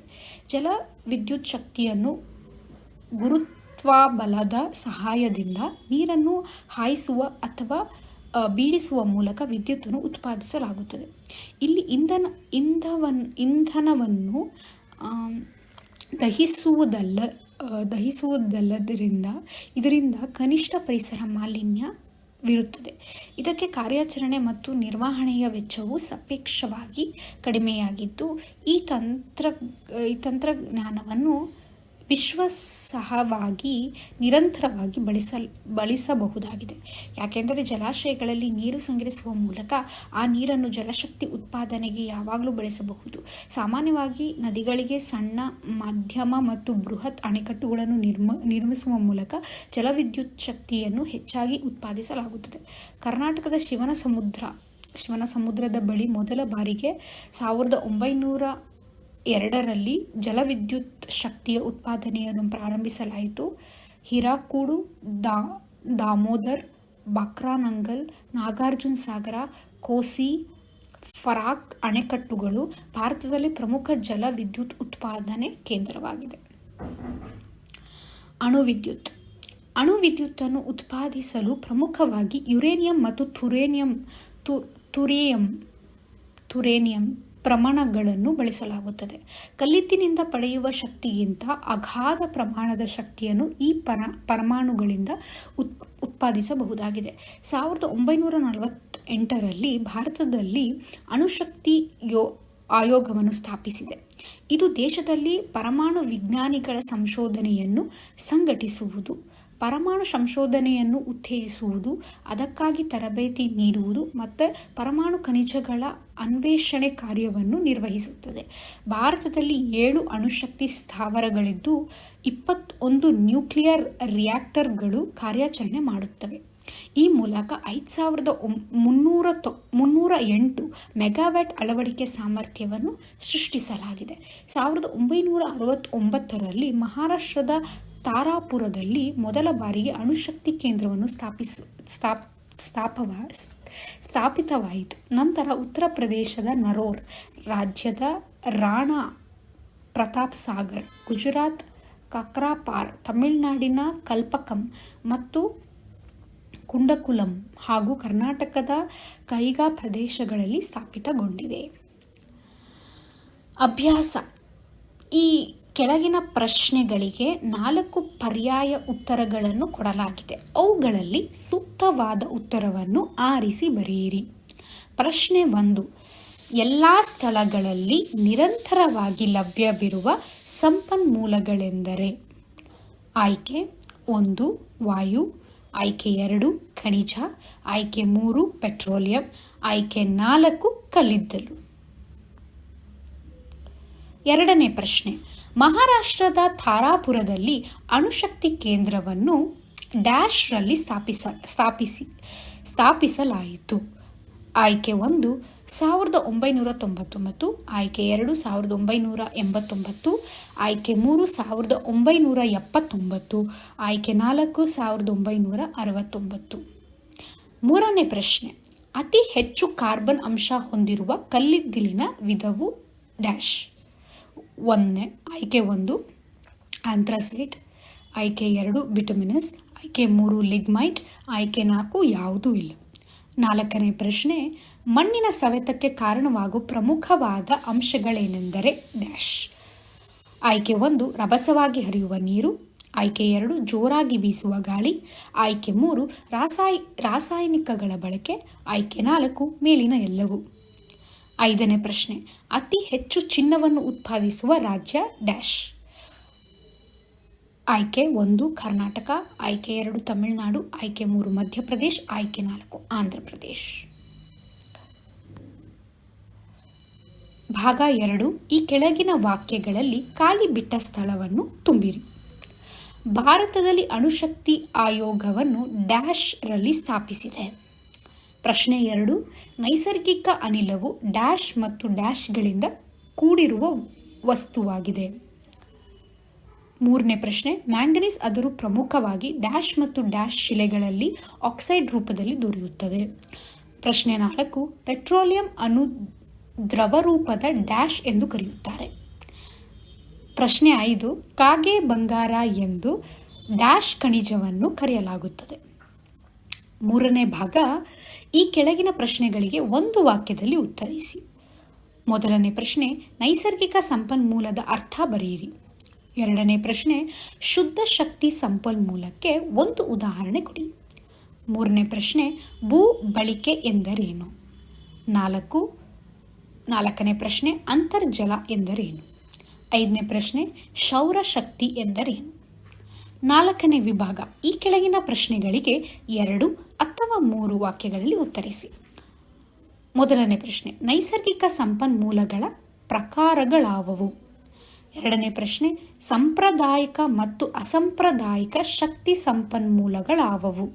ಜಲ ವಿದ್ಯುತ್ ಶಕ್ತಿಯನ್ನು ಗುರುತ್ವಾಬಲದ ಸಹಾಯದಿಂದ ನೀರನ್ನು ಹಾಯಿಸುವ ಅಥವಾ ಬೀಳಿಸುವ ಮೂಲಕ ವಿದ್ಯುತ್ತನ್ನು ಉತ್ಪಾದಿಸಲಾಗುತ್ತದೆ. ಇಲ್ಲಿ ಇಂಧನವನ್ನು ದಹಿಸುವುದಲ್ಲದರಿಂದ ಇದರಿಂದ ಕನಿಷ್ಠ ಪರಿಸರ ಮಾಲಿನ್ಯ ವಿರುತ್ತದೆ. ಇದಕ್ಕೆ ಕಾರ್ಯಾಚರಣೆ ಮತ್ತು ನಿರ್ವಹಣೆಯ ವೆಚ್ಚವು ಸಾಪೇಕ್ಷವಾಗಿ ಕಡಿಮೆಯಾಗಿದ್ದು, ಈ ತಂತ್ರಜ್ಞಾನವನ್ನು ವಿಶ್ವಾಸಾರ್ಹವಾಗಿ ನಿರಂತರವಾಗಿ ಬಳಸಬಹುದಾಗಿದೆ. ಯಾಕೆಂದರೆ ಜಲಾಶಯಗಳಲ್ಲಿ ನೀರು ಸಂಗ್ರಹಿಸುವ ಮೂಲಕ ಆ ನೀರನ್ನು ಜಲಶಕ್ತಿ ಉತ್ಪಾದನೆಗೆ ಯಾವಾಗಲೂ ಬಳಸಬಹುದು. ಸಾಮಾನ್ಯವಾಗಿ ನದಿಗಳಿಗೆ ಸಣ್ಣ, ಮಧ್ಯಮ ಮತ್ತು ಬೃಹತ್ ಅಣೆಕಟ್ಟುಗಳನ್ನು ನಿರ್ಮಿಸುವ ಮೂಲಕ ಜಲವಿದ್ಯುತ್ ಶಕ್ತಿಯನ್ನು ಹೆಚ್ಚಾಗಿ ಉತ್ಪಾದಿಸಲಾಗುತ್ತದೆ. ಕರ್ನಾಟಕದ ಶಿವನ ಸಮುದ್ರದ ಬಳಿ ಮೊದಲ ಬಾರಿಗೆ 1902ರಲ್ಲಿ ಜಲವಿದ್ಯುತ್ ಶಕ್ತಿಯ ಉತ್ಪಾದನೆಯನ್ನು ಪ್ರಾರಂಭಿಸಲಾಯಿತು. ಹಿರಾಕೂಡು, ದಾಮೋದರ್, ಬಕ್ರಾನಂಗಲ್, ನಾಗಾರ್ಜುನ ಸಾಗರ, ಕೋಸಿ, ಫರಾಕ್ ಅಣೆಕಟ್ಟುಗಳು ಭಾರತದಲ್ಲಿ ಪ್ರಮುಖ ಜಲವಿದ್ಯುತ್ ಉತ್ಪಾದನೆ ಕೇಂದ್ರವಾಗಿದೆ. ಅಣುವಿದ್ಯುತ್. ಅಣುವಿದ್ಯುತ್ತನ್ನು ಉತ್ಪಾದಿಸಲು ಪ್ರಮುಖವಾಗಿ ಯುರೇನಿಯಂ ಮತ್ತು ಥುರೇನಿಯಂ ಪ್ರಮಾಣಗಳನ್ನು ಬಳಸಲಾಗುತ್ತದೆ. ಕಲ್ಲಿದ್ದಿನಿಂದ ಪಡೆಯುವ ಶಕ್ತಿಗಿಂತ ಅಗಾಧ ಪ್ರಮಾಣದ ಶಕ್ತಿಯನ್ನು ಈ ಪರಮಾಣುಗಳಿಂದ ಉತ್ಪಾದಿಸಬಹುದಾಗಿದೆ. 1948ರಲ್ಲಿ ಭಾರತದಲ್ಲಿ ಅಣುಶಕ್ತಿ ಆಯೋಗವನ್ನು ಸ್ಥಾಪಿಸಿದೆ. ಇದು ದೇಶದಲ್ಲಿ ಪರಮಾಣು ವಿಜ್ಞಾನಿಗಳ ಸಂಶೋಧನೆಯನ್ನು ಸಂಘಟಿಸುವುದು, ಪರಮಾಣು ಸಂಶೋಧನೆಯನ್ನು ಉತ್ತೇಜಿಸುವುದು, ಅದಕ್ಕಾಗಿ ತರಬೇತಿ ನೀಡುವುದು ಮತ್ತು ಪರಮಾಣು ಖನಿಜಗಳ ಅನ್ವೇಷಣೆ ಕಾರ್ಯವನ್ನು ನಿರ್ವಹಿಸುತ್ತದೆ. ಭಾರತದಲ್ಲಿ 7 ಅಣುಶಕ್ತಿ ಸ್ಥಾವರಗಳಿದ್ದು 21 ನ್ಯೂಕ್ಲಿಯರ್ ರಿಯಾಕ್ಟರ್ಗಳು ಕಾರ್ಯಾಚರಣೆ ಮಾಡುತ್ತವೆ. ಈ ಮೂಲಕ 5308 ಮೆಗಾವ್ಯಾಟ್ ಅಳವಡಿಕೆ ಸಾಮರ್ಥ್ಯವನ್ನು ಸೃಷ್ಟಿಸಲಾಗಿದೆ. 1969ರಲ್ಲಿ ಮಹಾರಾಷ್ಟ್ರದ ತಾರಾಪುರದಲ್ಲಿ ಮೊದಲ ಬಾರಿಗೆ ಅಣುಶಕ್ತಿ ಕೇಂದ್ರವನ್ನು ಸ್ಥಾಪಿತವಾಯಿತು. ನಂತರ ಉತ್ತರ ಪ್ರದೇಶದ ನರೋರ್, ರಾಜ್ಯದ ರಾಣಾ ಪ್ರತಾಪ್ ಸಾಗರ್, ಗುಜರಾತ್ ಕಾಕ್ರಾಪಾರ್, ತಮಿಳುನಾಡಿನ ಕಲ್ಪಕಂ ಮತ್ತು ಕುಂಡಕುಲಂ ಹಾಗೂ ಕರ್ನಾಟಕದ ಕೈಗಾ ಪ್ರದೇಶಗಳಲ್ಲಿ ಸ್ಥಾಪಿತಗೊಂಡಿವೆ. ಅಭ್ಯಾಸ. ಈ ಕೆಳಗಿನ ಪ್ರಶ್ನೆಗಳಿಗೆ 4 ಪರ್ಯಾಯ ಉತ್ತರಗಳನ್ನು ಕೊಡಲಾಗಿದೆ. ಅವುಗಳಲ್ಲಿ ಸೂಕ್ತವಾದ ಉತ್ತರವನ್ನು ಆರಿಸಿ ಬರೆಯಿರಿ. ಪ್ರಶ್ನೆ 1. ಎಲ್ಲ ಸ್ಥಳಗಳಲ್ಲಿ ನಿರಂತರವಾಗಿ ಲಭ್ಯವಿರುವ ಸಂಪನ್ಮೂಲಗಳೆಂದರೆ? ಆಯ್ಕೆ 1 ವಾಯು, ಆಯ್ಕೆ 2 ಖನಿಜ, ಆಯ್ಕೆ 3 ಪೆಟ್ರೋಲಿಯಂ, ಆಯ್ಕೆ 4 ಕಲ್ಲಿದ್ದಲು. ಎರಡನೇ ಪ್ರಶ್ನೆ. ಮಹಾರಾಷ್ಟ್ರದ ತಾರಾಪುರದಲ್ಲಿ ಅಣುಶಕ್ತಿ ಕೇಂದ್ರವನ್ನು ಡ್ಯಾಶ್ ರಲ್ಲಿ ಸ್ಥಾಪಿಸಲಾಯಿತು. ಆಯ್ಕೆ 1 1999, ಆಯ್ಕೆ 2 1989, ಆಯ್ಕೆ 3 1979, ಆಯ್ಕೆ 4 1969. ಮೂರನೇ ಪ್ರಶ್ನೆ. ಅತಿ ಹೆಚ್ಚು ಕಾರ್ಬನ್ ಅಂಶ ಹೊಂದಿರುವ ಕಲ್ಲಿದ್ದಿಲಿನ ವಿಧವು ಡ್ಯಾಶ್. ಆಯ್ಕೆ 1 ಆಂಥ್ರಸೈಟ್, ಆಯ್ಕೆ 2 ಬಿಟುಮಿನಸ್, ಆಯ್ಕೆ 3 ಲಿಗ್ನೈಟ್, ಆಯ್ಕೆ 4 ಯಾವುದೂ ಇಲ್ಲ. ನಾಲ್ಕನೇ ಪ್ರಶ್ನೆ. ಮಣ್ಣಿನ ಸವೆತಕ್ಕೆ ಕಾರಣವಾಗುವ ಪ್ರಮುಖವಾದ ಅಂಶಗಳೇನೆಂದರೆ ಡ್ಯಾಶ್. ಆಯ್ಕೆ 1 ರಭಸವಾಗಿ ಹರಿಯುವ ನೀರು, ಆಯ್ಕೆ 2 ಜೋರಾಗಿ ಬೀಸುವ ಗಾಳಿ, ಆಯ್ಕೆ 3 ರಾಸಾಯನಿಕಗಳ ಬಳಕೆ, ಆಯ್ಕೆ 4 ಮೇಲಿನ ಎಲ್ಲವೂ. ಐದನೇ ಪ್ರಶ್ನೆ. ಅತಿ ಹೆಚ್ಚು ಚಿನ್ನವನ್ನು ಉತ್ಪಾದಿಸುವ ರಾಜ್ಯ ಡ್ಯಾಶ್. ಆಯ್ಕೆ 1 ಕರ್ನಾಟಕ, ಆಯ್ಕೆ 2 ತಮಿಳುನಾಡು, ಆಯ್ಕೆ 3 ಮಧ್ಯಪ್ರದೇಶ್, ಆಯ್ಕೆ 4 ಆಂಧ್ರಪ್ರದೇಶ್. ಭಾಗ 2. ಈ ಕೆಳಗಿನ ವಾಕ್ಯಗಳಲ್ಲಿ ಖಾಲಿ ಬಿಟ್ಟ ಸ್ಥಳವನ್ನು ತುಂಬಿರಿ. ಭಾರತದಲ್ಲಿ ಅಣುಶಕ್ತಿ ಆಯೋಗವನ್ನು ಡ್ಯಾಶ್ ರಲ್ಲಿ ಸ್ಥಾಪಿಸಿದೆ. ಪ್ರಶ್ನೆ 2. ನೈಸರ್ಗಿಕ ಅನಿಲವು ಡ್ಯಾಶ್ ಮತ್ತು ಡ್ಯಾಶ್ಗಳಿಂದ ಕೂಡಿರುವ ವಸ್ತುವಾಗಿದೆ. ಮೂರನೇ ಪ್ರಶ್ನೆ. ಮ್ಯಾಂಗನೀಸ್ ಅದರು ಪ್ರಮುಖವಾಗಿ ಡ್ಯಾಶ್ ಮತ್ತು ಡ್ಯಾಶ್ ಶಿಲೆಗಳಲ್ಲಿ ಆಕ್ಸೈಡ್ ರೂಪದಲ್ಲಿ ದೊರೆಯುತ್ತದೆ. ಪ್ರಶ್ನೆ 4. ಪೆಟ್ರೋಲಿಯಂ ಅನ್ನು ದ್ರವ ರೂಪದ ಡ್ಯಾಶ್ ಎಂದು ಕರೆಯುತ್ತಾರೆ. ಪ್ರಶ್ನೆ 5. ಕಾಗೆ ಬಂಗಾರ ಎಂದು ಡ್ಯಾಶ್ ಖನಿಜವನ್ನು ಕರೆಯಲಾಗುತ್ತದೆ. ಮೂರನೇ ಭಾಗ. ಈ ಕೆಳಗಿನ ಪ್ರಶ್ನೆಗಳಿಗೆ ಒಂದು ವಾಕ್ಯದಲ್ಲಿ ಉತ್ತರಿಸಿ. ಮೊದಲನೇ ಪ್ರಶ್ನೆ. ನೈಸರ್ಗಿಕ ಸಂಪನ್ಮೂಲದ ಅರ್ಥ ಬರೆಯಿರಿ. ಎರಡನೇ ಪ್ರಶ್ನೆ. ಶುದ್ಧ ಶಕ್ತಿ ಸಂಪನ್ಮೂಲಕ್ಕೆ ಒಂದು ಉದಾಹರಣೆ ಕೊಡಿ. ಮೂರನೇ ಪ್ರಶ್ನೆ ಭೂ ಬಳಕೆ ಎಂದರೇನು? ನಾಲ್ಕನೇ ಪ್ರಶ್ನೆ ಅಂತರ್ಜಲ ಎಂದರೇನು? ಐದನೇ ಪ್ರಶ್ನೆ ಸೌರಶಕ್ತಿ ಎಂದರೇನು? ನಾಲ್ಕನೇ ವಿಭಾಗ, ಈ ಕೆಳಗಿನ ಪ್ರಶ್ನೆಗಳಿಗೆ 2 ಅಥವಾ 3 ವಾಕ್ಯಗಳಲ್ಲಿ ಉತ್ತರಿಸಿ. ಮೊದಲನೇ ಪ್ರಶ್ನೆ, ನೈಸರ್ಗಿಕ ಸಂಪನ್ಮೂಲಗಳ ಪ್ರಕಾರಗಳಾವವು? ಎರಡನೇ ಪ್ರಶ್ನೆ, ಸಾಂಪ್ರದಾಯಿಕ ಮತ್ತು ಅಸಾಂಪ್ರದಾಯಿಕ ಶಕ್ತಿ ಸಂಪನ್ಮೂಲಗಳಾವವು?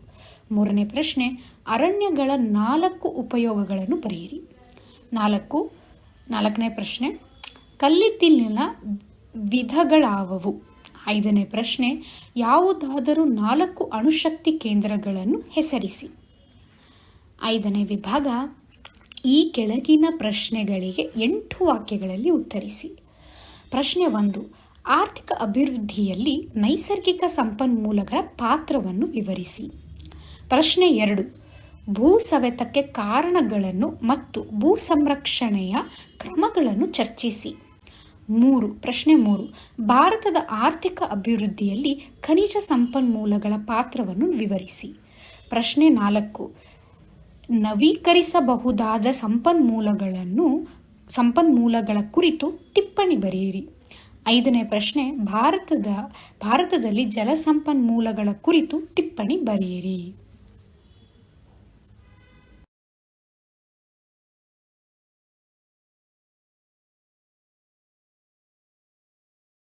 ಮೂರನೇ ಪ್ರಶ್ನೆ, ಅರಣ್ಯಗಳ 4 ಉಪಯೋಗಗಳನ್ನು ಬರೆಯಿರಿ. ನಾಲ್ಕನೇ ಪ್ರಶ್ನೆ, ಕಲ್ಲಿದ್ದಲಿನ ವಿಧಗಳಾವವು? ಐದನೇ ಪ್ರಶ್ನೆ, ಯಾವುದಾದರೂ 4 ಅಣುಶಕ್ತಿ ಕೇಂದ್ರಗಳನ್ನು ಹೆಸರಿಸಿ. ಐದನೇ ವಿಭಾಗ, ಈ ಕೆಳಗಿನ ಪ್ರಶ್ನೆಗಳಿಗೆ 8 ವಾಕ್ಯಗಳಲ್ಲಿ ಉತ್ತರಿಸಿ. ಪ್ರಶ್ನೆ 1, ಆರ್ಥಿಕ ಅಭಿವೃದ್ಧಿಯಲ್ಲಿ ನೈಸರ್ಗಿಕ ಸಂಪನ್ಮೂಲಗಳ ಪಾತ್ರವನ್ನು ವಿವರಿಸಿ. ಪ್ರಶ್ನೆ 2, ಭೂ ಸವೆತಕ್ಕೆ ಕಾರಣಗಳನ್ನು ಮತ್ತು ಭೂ ಸಂರಕ್ಷಣೆಯ ಕ್ರಮಗಳನ್ನು ಚರ್ಚಿಸಿ. ಪ್ರಶ್ನೆ 3, ಭಾರತದ ಆರ್ಥಿಕ ಅಭಿವೃದ್ಧಿಯಲ್ಲಿ ಖನಿಜ ಸಂಪನ್ಮೂಲಗಳ ಪಾತ್ರವನ್ನು ವಿವರಿಸಿ. ಪ್ರಶ್ನೆ 4, ನವೀಕರಿಸಬಹುದಾದ ಸಂಪನ್ಮೂಲಗಳ ಕುರಿತು ಟಿಪ್ಪಣಿ ಬರೆಯಿರಿ. ಐದನೇ ಪ್ರಶ್ನೆ, ಭಾರತದಲ್ಲಿ ಜಲಸಂಪನ್ಮೂಲಗಳ ಕುರಿತು ಟಿಪ್ಪಣಿ ಬರೆಯಿರಿ.